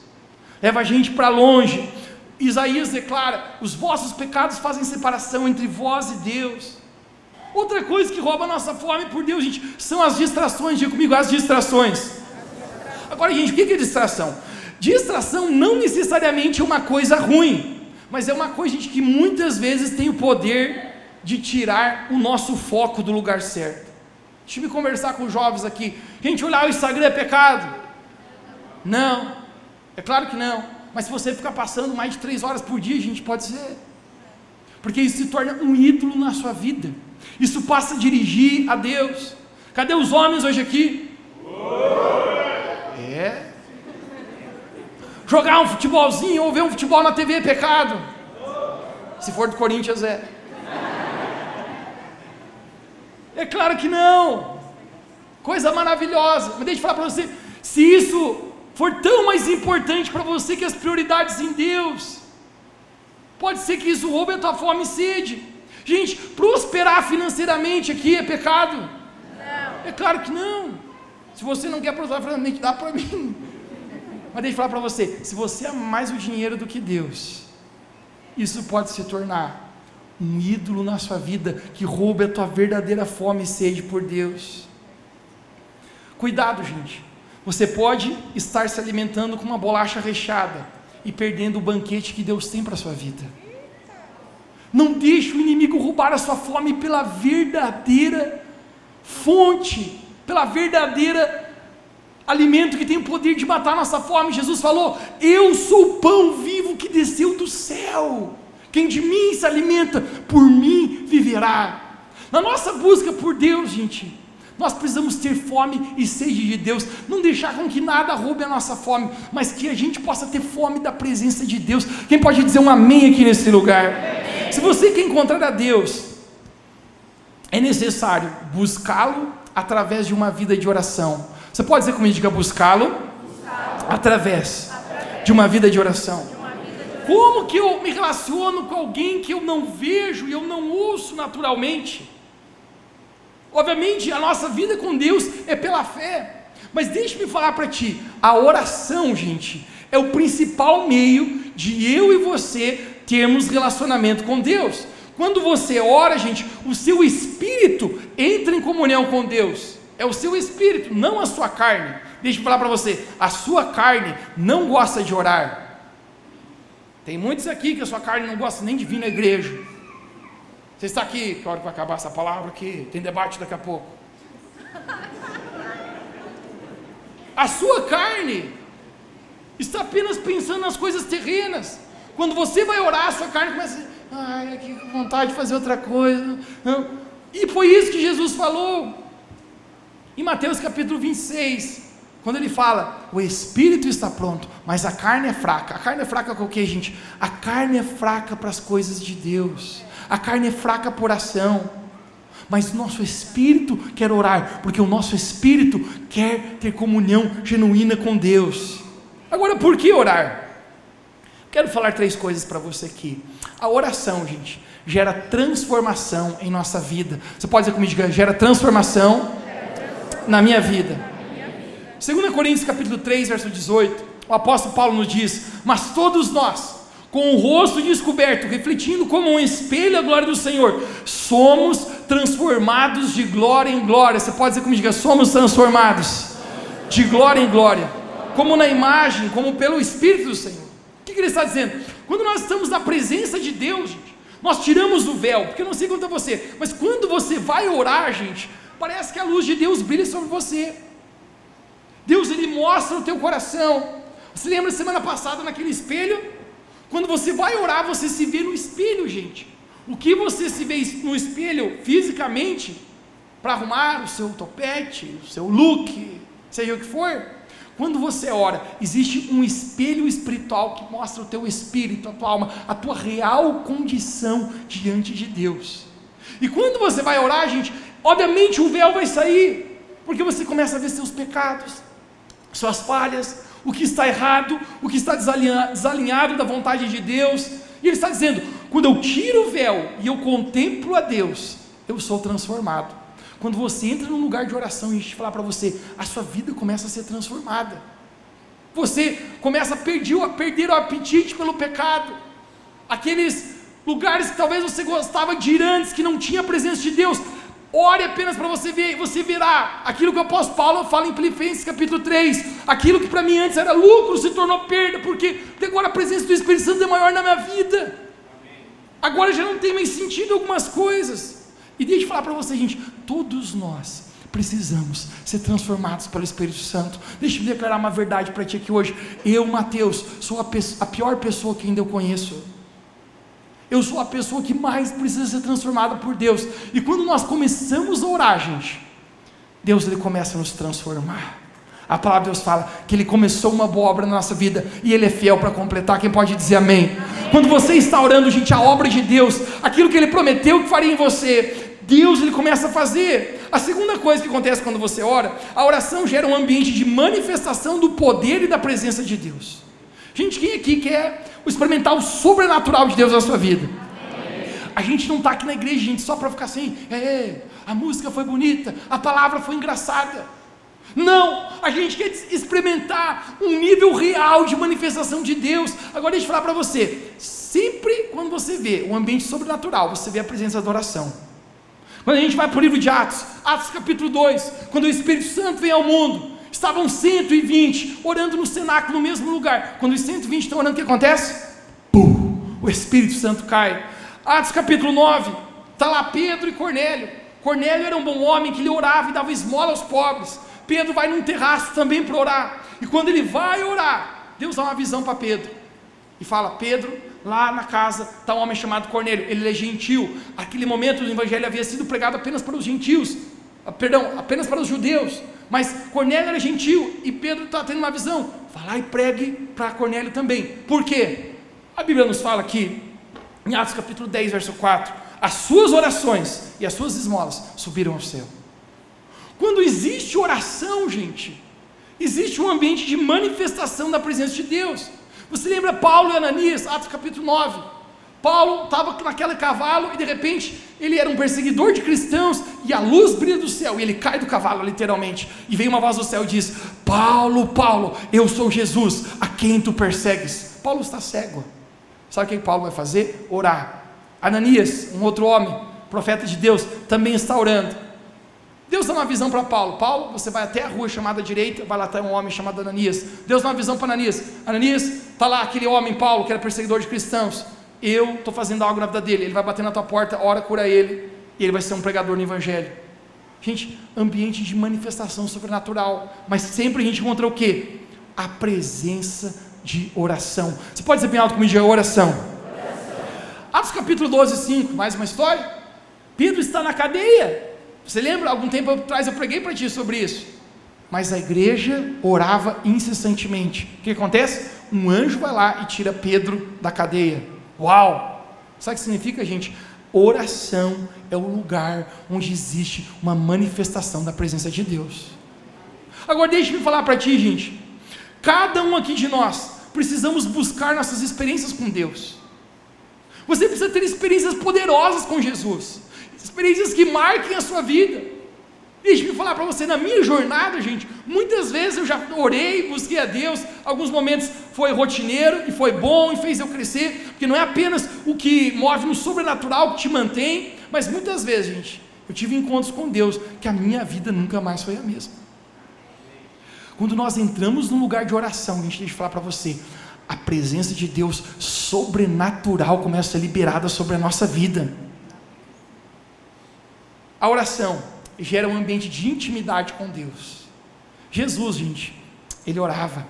Speaker 1: leva a gente para longe. Isaías declara: os vossos pecados fazem separação entre vós e Deus. Outra coisa que rouba a nossa fome por Deus, gente, são as distrações. Diga comigo, as distrações. Agora, gente, o que é distração? Distração não necessariamente é uma coisa ruim, mas é uma coisa, gente, que muitas vezes tem o poder de tirar o nosso foco do lugar certo. Deixa eu conversar com os jovens aqui. Gente, olhar o Instagram é pecado? Não, é claro que não. Mas se você ficar passando mais de 3 horas por dia, gente, pode ser. Porque isso se torna um ídolo na sua vida. Isso passa a dirigir a Deus. Cadê os homens hoje aqui? Jogar um futebolzinho ou ver um futebol na TV é pecado? Se for do Corinthians, é. É claro que não. Coisa maravilhosa. Mas deixa eu falar para você, se isso for tão mais importante para você que as prioridades em Deus, pode ser que isso roube a tua fome e sede. Gente, prosperar financeiramente aqui é pecado? Não. É claro que não. Se você não quer prosperar financeiramente, dá para mim. Mas deixa eu falar para você, se você ama mais o dinheiro do que Deus, isso pode se tornar um ídolo na sua vida, que roube a tua verdadeira fome e sede por Deus. Cuidado, gente, você pode estar se alimentando com uma bolacha recheada, e perdendo o banquete que Deus tem para a sua vida. Não deixe o inimigo roubar a sua fome pela verdadeira fonte, pela verdadeira alimento que tem o poder de matar a nossa fome. Jesus falou: eu sou o pão vivo que desceu do céu, quem de mim se alimenta, por mim viverá. Na nossa busca por Deus, gente, nós precisamos ter fome e sede de Deus, não deixar com que nada roube a nossa fome, mas que a gente possa ter fome da presença de Deus. Quem pode dizer um amém aqui nesse lugar? Amém. Se você quer encontrar a Deus, é necessário buscá-lo através de uma vida de oração. Você pode dizer comigo, diga: buscá-lo através de uma vida de oração. Como que eu me relaciono com alguém que eu não vejo e eu não ouço naturalmente? Obviamente a nossa vida com Deus é pela fé, mas deixa-me falar para ti, a oração, gente, é o principal meio de eu e você termos relacionamento com Deus. Quando você ora, gente, o seu espírito entra em comunhão com Deus, é o seu espírito, não a sua carne. Deixa eu falar para você, a sua carne não gosta de orar. Tem muitos aqui que a sua carne não gosta nem de vir na igreja. Você está aqui, que hora que vai acabar essa palavra aqui, tem debate daqui a pouco. A sua carne está apenas pensando nas coisas terrenas. Quando você vai orar, a sua carne começa a: ai, que vontade de fazer outra coisa. Não. E foi isso que Jesus falou em Mateus capítulo 26, quando ele fala: o espírito está pronto, mas a carne é fraca. A carne é fraca com o que, gente? A carne é fraca para as coisas de Deus. A carne é fraca por ação, mas o nosso espírito quer orar, porque o nosso espírito quer ter comunhão genuína com Deus. Agora, por que orar? Quero falar 3 coisas para você aqui. A oração, gente, gera transformação em nossa vida. Você pode dizer comigo, gera transformação na minha vida. 2 Coríntios capítulo 3, verso 18, o apóstolo Paulo nos diz: mas todos nós, com o rosto descoberto, refletindo como um espelho a glória do Senhor, somos transformados de glória em glória. Você pode dizer comigo, somos transformados de glória em glória, como na imagem, como pelo Espírito do Senhor. O que ele está dizendo? Quando nós estamos na presença de Deus, gente, nós tiramos o véu, porque eu não sei quanto a você, mas quando você vai orar, gente, parece que a luz de Deus brilha sobre você. Deus, ele mostra o teu coração. Você lembra semana passada naquele espelho? Quando você vai orar, você se vê no espelho, gente. O que você se vê no espelho fisicamente, para arrumar o seu topete, o seu look, seja o que for, quando você ora, existe um espelho espiritual que mostra o teu espírito, a tua alma, a tua real condição diante de Deus. E quando você vai orar, gente, obviamente o véu vai sair, porque você começa a ver seus pecados, suas falhas, o que está errado, o que está desalinhado da vontade de Deus. E ele está dizendo: quando eu tiro o véu e eu contemplo a Deus, eu sou transformado. Quando você entra num lugar de oração e a gente falar para você, a sua vida começa a ser transformada. você começa a perder o apetite pelo pecado, aqueles lugares que talvez você gostava de ir antes, que não tinha a presença de Deus. Ore apenas para você ver, e você verá aquilo que o apóstolo Paulo fala em Filipenses capítulo 3, aquilo que para mim antes era lucro, se tornou perda, porque agora a presença do Espírito Santo é maior na minha vida, agora já não tem mais sentido algumas coisas. E deixa eu falar para você, gente, todos nós precisamos ser transformados pelo Espírito Santo. Deixa eu declarar uma verdade para ti aqui hoje. Eu, Mateus, sou a pior pessoa que ainda eu conheço. Eu sou a pessoa que mais precisa ser transformada por Deus. E quando nós começamos a orar, gente, Deus ele começa a nos transformar. A palavra de Deus fala que Ele começou uma boa obra na nossa vida e Ele é fiel para completar. Quem pode dizer amém? Amém. Quando você está orando, gente, a obra de Deus, aquilo que Ele prometeu que faria em você, Deus ele começa a fazer. A segunda coisa que acontece quando você ora, a oração gera um ambiente de manifestação do poder e da presença de Deus. Gente, quem aqui quer experimentar o sobrenatural de Deus na sua vida? Amém. A gente não está aqui na igreja, gente, só para ficar assim, a música foi bonita, a palavra foi engraçada. Não, a gente quer experimentar um nível real de manifestação de Deus. Agora deixa eu falar para você, sempre quando você vê um ambiente sobrenatural, você vê a presença da oração. Quando a gente vai para o livro de Atos, Atos capítulo 2, quando o Espírito Santo vem ao mundo, estavam 120 orando no cenáculo, no mesmo lugar. Quando os 120 estão orando, o que acontece? Pum, o Espírito Santo cai. Atos capítulo 9, está lá Pedro e Cornélio. Cornélio era um bom homem que lhe orava e dava esmola aos pobres. Pedro vai num terraço também para orar, e quando ele vai orar, Deus dá uma visão para Pedro, e fala: Pedro, lá na casa está um homem chamado Cornélio, ele é gentil. Aquele momento o evangelho havia sido pregado apenas para os gentios, apenas para os judeus, mas Cornélio era gentil, e Pedro está tendo uma visão, vai lá e pregue para Cornélio também. Por quê? A Bíblia nos fala aqui, em Atos capítulo 10, verso 4, as suas orações e as suas esmolas subiram ao céu. Quando existe oração, gente, existe um ambiente de manifestação da presença de Deus. Você lembra Paulo e Ananias, Atos capítulo 9, Paulo estava naquele cavalo, e de repente, ele era um perseguidor de cristãos, e a luz brilha do céu, e ele cai do cavalo literalmente, e vem uma voz do céu e diz: Paulo, Paulo, eu sou Jesus, a quem tu persegues. Paulo está cego. Sabe o que Paulo vai fazer? Orar. Ananias, um outro homem, profeta de Deus, também está orando. Deus dá uma visão para Paulo: Paulo, você vai até a rua chamada direita, vai lá ter um homem chamado Ananias. Deus dá uma visão para Ananias: Ananias, está lá aquele homem Paulo, que era perseguidor de cristãos, eu estou fazendo algo na vida dele, ele vai bater na tua porta, ora, cura ele, e ele vai ser um pregador no evangelho. Gente, ambiente de manifestação sobrenatural, mas sempre a gente encontra o quê? A presença de oração. Você pode dizer bem alto comigo: oração. Atos capítulo 12, 5, mais uma história. Pedro está na cadeia. Você lembra? Algum tempo atrás eu preguei para ti sobre isso. Mas a igreja orava incessantemente. O que acontece? Um anjo vai lá e tira Pedro da cadeia. Uau! Sabe o que significa, gente? Oração é o lugar onde existe uma manifestação da presença de Deus. Agora deixa-me falar para ti, gente. Cada um aqui de nós precisamos buscar nossas experiências com Deus. Você precisa ter experiências poderosas com Jesus, experiências que marquem a sua vida. Deixa-me falar para você, na minha jornada, gente, muitas vezes eu já orei, busquei a Deus, alguns momentos foi rotineiro, e foi bom, e fez eu crescer, porque não é apenas o que move no sobrenatural que te mantém, mas muitas vezes, gente, eu tive encontros com Deus, que a minha vida nunca mais foi a mesma. Quando nós entramos num lugar de oração, gente, deixa eu falar para você, a presença de Deus sobrenatural começa a ser liberada sobre a nossa vida. A oração gera um ambiente de intimidade com Deus. Jesus, gente, ele orava.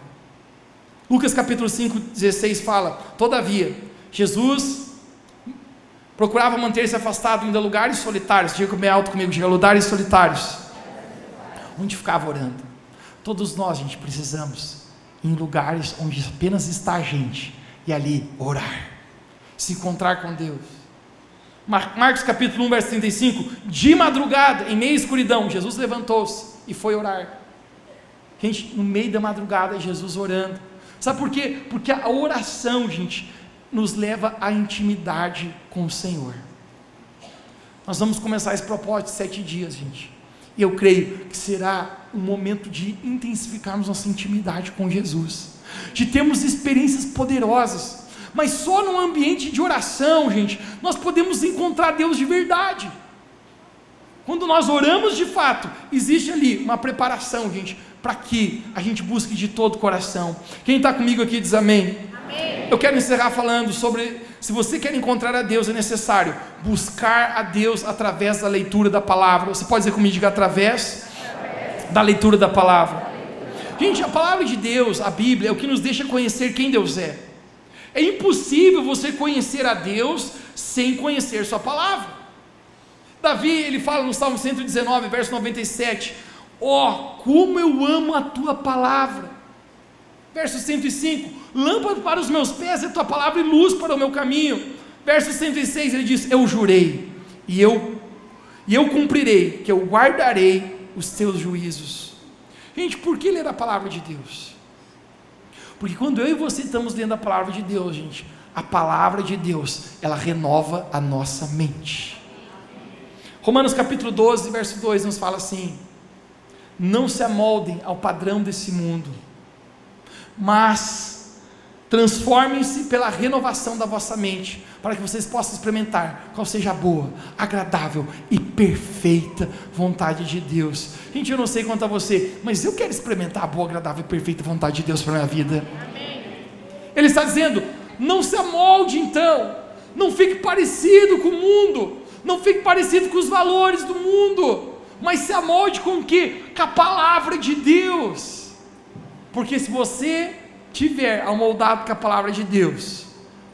Speaker 1: Lucas capítulo 5, 16 fala: todavia, Jesus procurava manter-se afastado, indo a lugares solitários. Diga bem alto comigo, diga: lugares solitários. Onde ficava orando? Todos nós, gente, precisamos ir em lugares onde apenas está a gente, e ali orar, se encontrar com Deus. Marcos capítulo 1, verso 35, de madrugada, em meio à escuridão, Jesus levantou-se e foi orar. Gente, no meio da madrugada, Jesus orando. Sabe por quê? Porque a oração, gente, nos leva à intimidade com o Senhor. Nós vamos começar esse propósito de 7 dias, gente, E eu creio que será um momento de intensificarmos nossa intimidade com Jesus, de termos experiências poderosas, mas só num ambiente de oração, gente, nós podemos encontrar Deus de verdade. Quando nós oramos de fato, existe ali uma preparação, gente, para que a gente busque de todo o coração. Quem está comigo aqui diz amém. Amém. Eu quero encerrar falando sobre, se você quer encontrar a Deus, é necessário buscar a Deus através da leitura da palavra. Você pode dizer comigo, diga através da leitura da palavra. Gente, a palavra de Deus, a Bíblia, é o que nos deixa conhecer quem Deus é. É impossível você conhecer a Deus sem conhecer sua palavra. Davi, ele fala no Salmo 119, verso 97, como eu amo a tua palavra. Verso 105, lâmpada para os meus pés é tua palavra e luz para o meu caminho. Verso 106, ele diz, eu jurei, e eu cumprirei, que eu guardarei os teus juízos. Gente, por que ler a palavra de Deus? Porque quando eu e você estamos lendo a palavra de Deus, gente, a palavra de Deus, ela renova a nossa mente. Romanos capítulo 12, verso 2 nos fala assim, não se amoldem ao padrão desse mundo, mas transformem-se pela renovação da vossa mente, para que vocês possam experimentar qual seja a boa, agradável e perfeita vontade de Deus. Gente, eu não sei quanto a você, mas eu quero experimentar a boa, agradável e perfeita vontade de Deus para a minha vida. Amém. Ele está dizendo, não se amolde então, não fique parecido com o mundo, não fique parecido com os valores do mundo, mas se amolde com o quê? Com a palavra de Deus. Porque se você tiver amoldado com a palavra de Deus,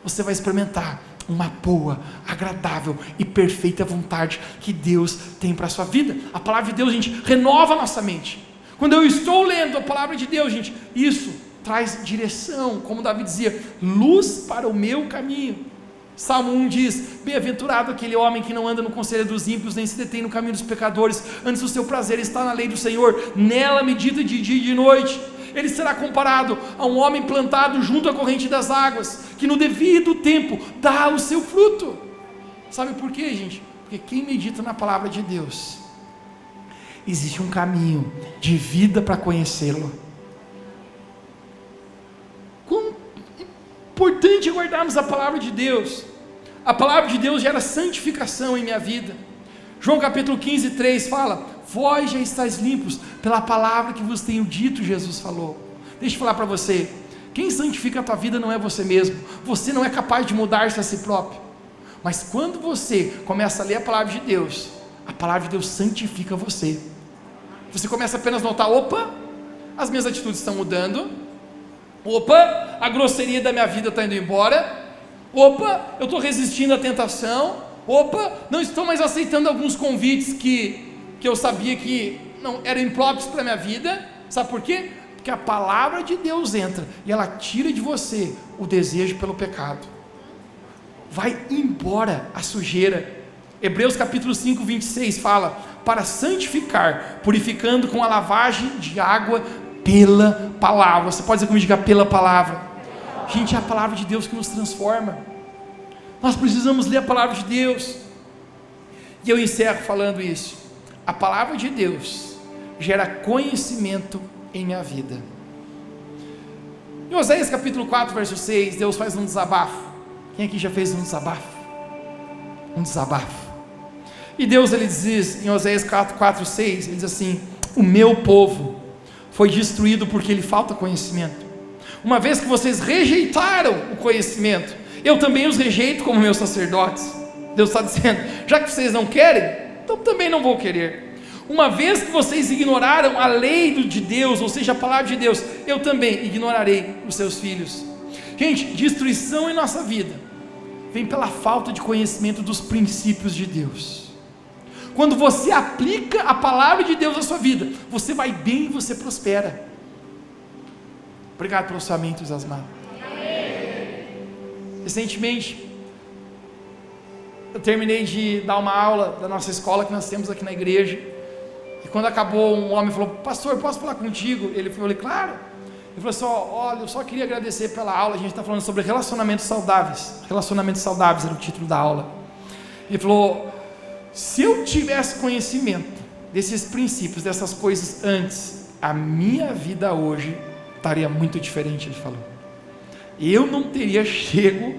Speaker 1: você vai experimentar uma boa, agradável e perfeita vontade que Deus tem para a sua vida. A palavra de Deus, gente, renova a nossa mente. Quando eu estou lendo a palavra de Deus, gente, isso traz direção, como Davi dizia, luz para o meu caminho. Salmo 1 diz, bem-aventurado aquele homem que não anda no conselho dos ímpios, nem se detém no caminho dos pecadores, antes o seu prazer está na lei do Senhor, nela medita de dia e de noite. Ele será comparado a um homem plantado junto à corrente das águas, que no devido tempo dá o seu fruto. Sabe por quê, gente? Porque quem medita na palavra de Deus, existe um caminho de vida para conhecê-lo. Quão importante é guardarmos a palavra de Deus. A palavra de Deus gera santificação em minha vida. João capítulo 15, 3 fala, vós já estáis limpos pela palavra que vos tenho dito, Jesus falou. Deixa eu falar para você, quem santifica a tua vida não é você mesmo, você não é capaz de mudar-se a si próprio, mas quando você começa a ler a palavra de Deus santifica você. Você começa apenas a notar, opa, as minhas atitudes estão mudando, opa, a grosseria da minha vida está indo embora, opa, eu estou resistindo à tentação, opa, não estou mais aceitando alguns convites que eu sabia que não eram impróprios para a minha vida. Sabe por quê? Porque a palavra de Deus entra e ela tira de você o desejo pelo pecado, vai embora a sujeira. Hebreus capítulo 5, 26 fala, para santificar, purificando com a lavagem de água pela palavra. Você pode dizer comigo, diga pela palavra. Gente, é a palavra de Deus que nos transforma. Nós precisamos ler a palavra de Deus. E eu encerro falando isso. A palavra de Deus gera conhecimento em minha vida. Em Oséias capítulo 4, verso 6, Deus faz um desabafo. Quem aqui já fez um desabafo? Um desabafo. E Deus, ele diz em Oséias 4, 6, ele diz assim, o meu povo foi destruído porque lhe falta conhecimento. Uma vez que vocês rejeitaram o conhecimento, eu também os rejeito como meus sacerdotes. Deus está dizendo, já que vocês não querem, então também não vou querer. Uma vez que vocês ignoraram a lei de Deus, ou seja, a palavra de Deus, eu também ignorarei os seus filhos. Gente, destruição em nossa vida vem pela falta de conhecimento dos princípios de Deus. Quando você aplica a palavra de Deus na sua vida, você vai bem e você prospera. Obrigado pelo seu amém entusiasmado. Recentemente, eu terminei de dar uma aula da nossa escola que nós temos aqui na igreja, e quando acabou, um homem falou, pastor, posso falar contigo? Ele falou, claro. Ele falou assim, olha, eu só queria agradecer pela aula, a gente está falando sobre relacionamentos saudáveis. Relacionamentos saudáveis era o título da aula. Ele falou, se eu tivesse conhecimento desses princípios, dessas coisas antes, a minha vida hoje estaria muito diferente, ele falou. Eu não teria chego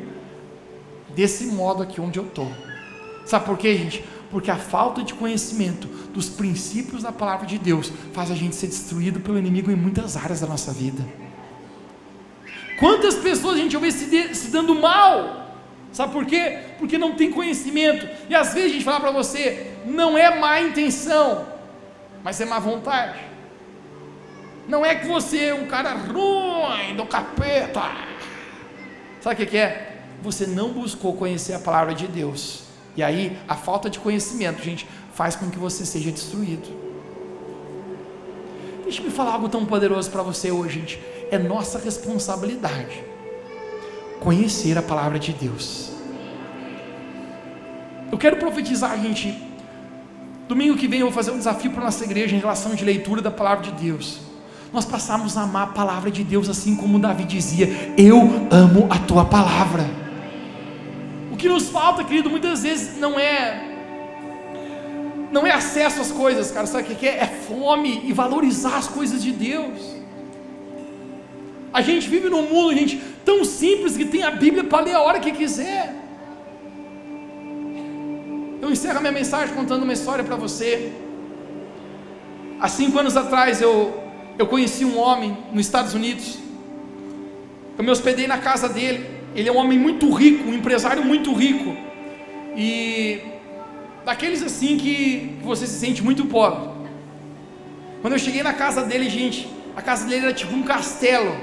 Speaker 1: desse modo aqui onde eu estou. Sabe por quê, gente? Porque a falta de conhecimento dos princípios da palavra de Deus faz a gente ser destruído pelo inimigo em muitas áreas da nossa vida. Quantas pessoas a gente ouve se dando mal? Sabe por quê? Porque não tem conhecimento. E às vezes a gente fala para você, não é má intenção, mas é má vontade. Não é que você é um cara ruim do capeta. Sabe o que é? Você não buscou conhecer a palavra de Deus. E aí, a falta de conhecimento, gente, faz com que você seja destruído. Deixa eu falar algo tão poderoso para você hoje, gente. É nossa responsabilidade conhecer a palavra de Deus. Eu quero profetizar, gente. Domingo que vem eu vou fazer um desafio para a nossa igreja em relação de leitura da palavra de Deus. Nós passamos a amar a palavra de Deus, assim como Davi dizia: eu amo a tua palavra. O que nos falta, querido, muitas vezes não é acesso às coisas, cara. Sabe o que é? É fome e valorizar as coisas de Deus. A gente vive num mundo, gente, tão simples, que tem a Bíblia para ler a hora que quiser. Eu encerro a minha mensagem contando uma história para você. Há 5 anos atrás eu conheci um homem nos Estados Unidos. Eu me hospedei na casa dele. Ele é um homem muito rico, um empresário muito rico, e daqueles assim que você se sente muito pobre. Quando eu cheguei na casa dele, gente, a casa dele era tipo um castelo.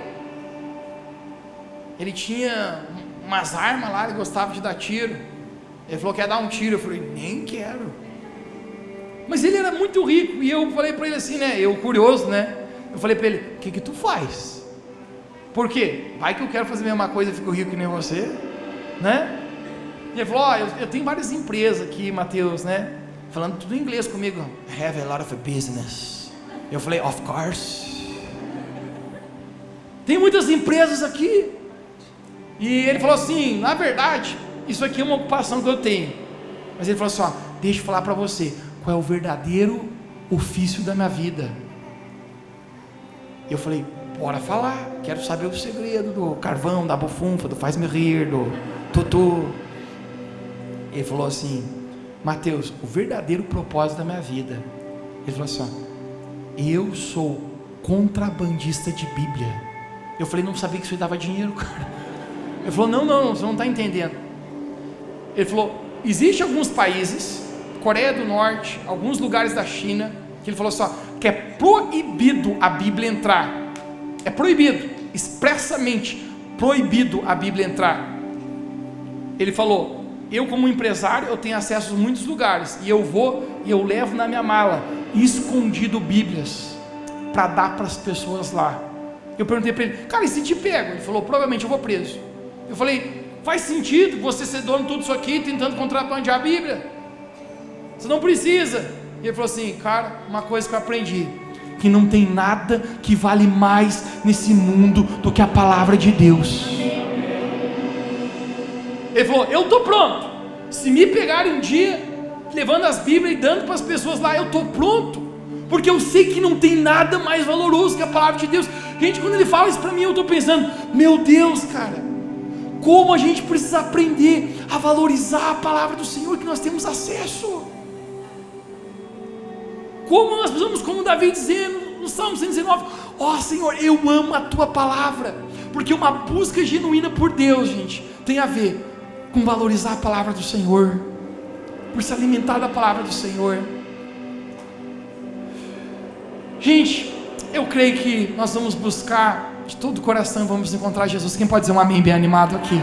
Speaker 1: Ele tinha umas armas lá, ele gostava de dar tiro. Ele falou que ia dar um tiro, eu falei, nem quero. Mas ele era muito rico, e eu falei para ele assim, né, eu curioso, né, eu falei para ele, o que tu faz? Por quê? Vai que eu quero fazer a mesma coisa e fico rico que nem você, né? E ele falou, eu tenho várias empresas aqui, Mateus, né? Falando tudo em inglês comigo. I have a lot of business. Eu falei, of course. Tem muitas empresas aqui. E ele falou assim, na verdade, isso aqui é uma ocupação que eu tenho. Mas ele falou assim, deixa eu falar para você, qual é o verdadeiro ofício da minha vida? E eu falei, bora falar, quero saber o segredo do carvão, da bufunfa, do faz-me rir, do tutu. Ele falou assim, Mateus, o verdadeiro propósito da minha vida. Ele falou assim, eu sou contrabandista de Bíblia. Eu falei, não sabia que isso dava dinheiro, cara. Ele falou, não, você não está entendendo. Ele falou, existe alguns países, Coreia do Norte, alguns lugares da China, que ele falou assim, que é proibido a Bíblia entrar. É proibido, expressamente proibido a Bíblia entrar. Ele falou, eu como empresário, eu tenho acesso a muitos lugares, e eu vou e eu levo na minha mala, escondido Bíblias, para dar para as pessoas lá. Eu perguntei para ele, cara, e se te pego? Ele falou, provavelmente eu vou preso. Eu falei, faz sentido você ser dono de tudo isso aqui, tentando contrabandear a Bíblia? Você não precisa. E ele falou assim, cara, uma coisa que eu aprendi, que não tem nada que vale mais nesse mundo do que a palavra de Deus. Ele falou, eu estou pronto, se me pegarem um dia levando as Bíblias e dando para as pessoas lá, eu estou pronto, porque eu sei que não tem nada mais valoroso que a palavra de Deus. Gente, quando ele fala isso para mim, eu estou pensando, meu Deus, cara, como a gente precisa aprender a valorizar a palavra do Senhor que nós temos acesso. Como nós precisamos, como Davi dizendo no Salmo 119, Senhor, eu amo a tua palavra, porque uma busca genuína por Deus, gente, tem a ver com valorizar a palavra do Senhor, por se alimentar da palavra do Senhor. Gente, eu creio que nós vamos buscar de todo o coração, vamos encontrar Jesus. Quem pode dizer um amém bem animado aqui?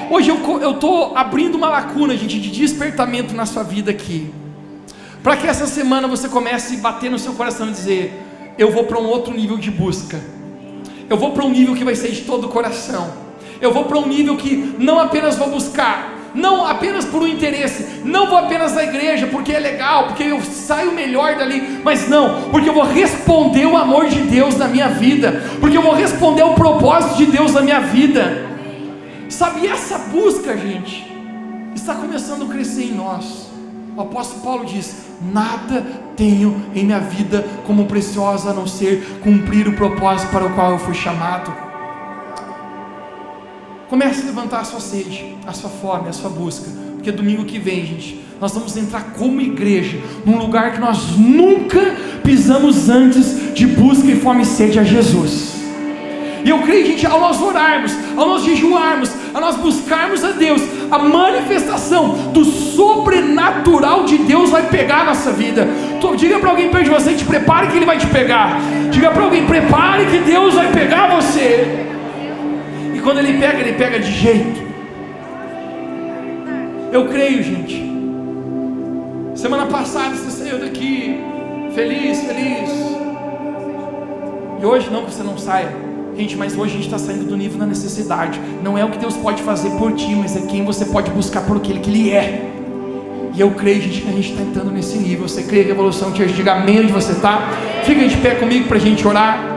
Speaker 1: Hoje eu estou abrindo uma lacuna, gente, de despertamento na sua vida aqui, para que essa semana você comece a bater no seu coração e dizer, eu vou para um outro nível de busca, eu vou para um nível que vai ser de todo o coração, eu vou para um nível que não apenas vou buscar, não apenas por um interesse, não vou apenas na igreja porque é legal, porque eu saio melhor dali, mas não, porque eu vou responder o amor de Deus na minha vida, porque eu vou responder o propósito de Deus na minha vida, sabe? E essa busca, gente, está começando a crescer em nós. O apóstolo Paulo diz: nada tenho em minha vida como preciosa a não ser cumprir o propósito para o qual eu fui chamado. Comece a levantar a sua sede, a sua fome, a sua busca, porque domingo que vem, gente, nós vamos entrar como igreja num lugar que nós nunca pisamos antes, de busca e fome e sede a Jesus. E eu creio, gente, ao nós orarmos, ao nós jejuarmos, a nós buscarmos a Deus, a manifestação do sobrenatural de Deus vai pegar a nossa vida. Diga para alguém perto de você: te prepare que Ele vai te pegar. Diga para alguém: prepare que Deus vai pegar você. E quando Ele pega de jeito. Eu creio, gente. Semana passada você saiu daqui feliz. E hoje não que você não saia. Gente, mas hoje a gente está saindo do nível da necessidade. Não é o que Deus pode fazer por ti, mas é quem você pode buscar por aquele que Ele é. E eu creio, gente, que a gente está entrando nesse nível. Você crê em Revolução Church? Diga amém onde você está. Fica de pé comigo para a gente orar.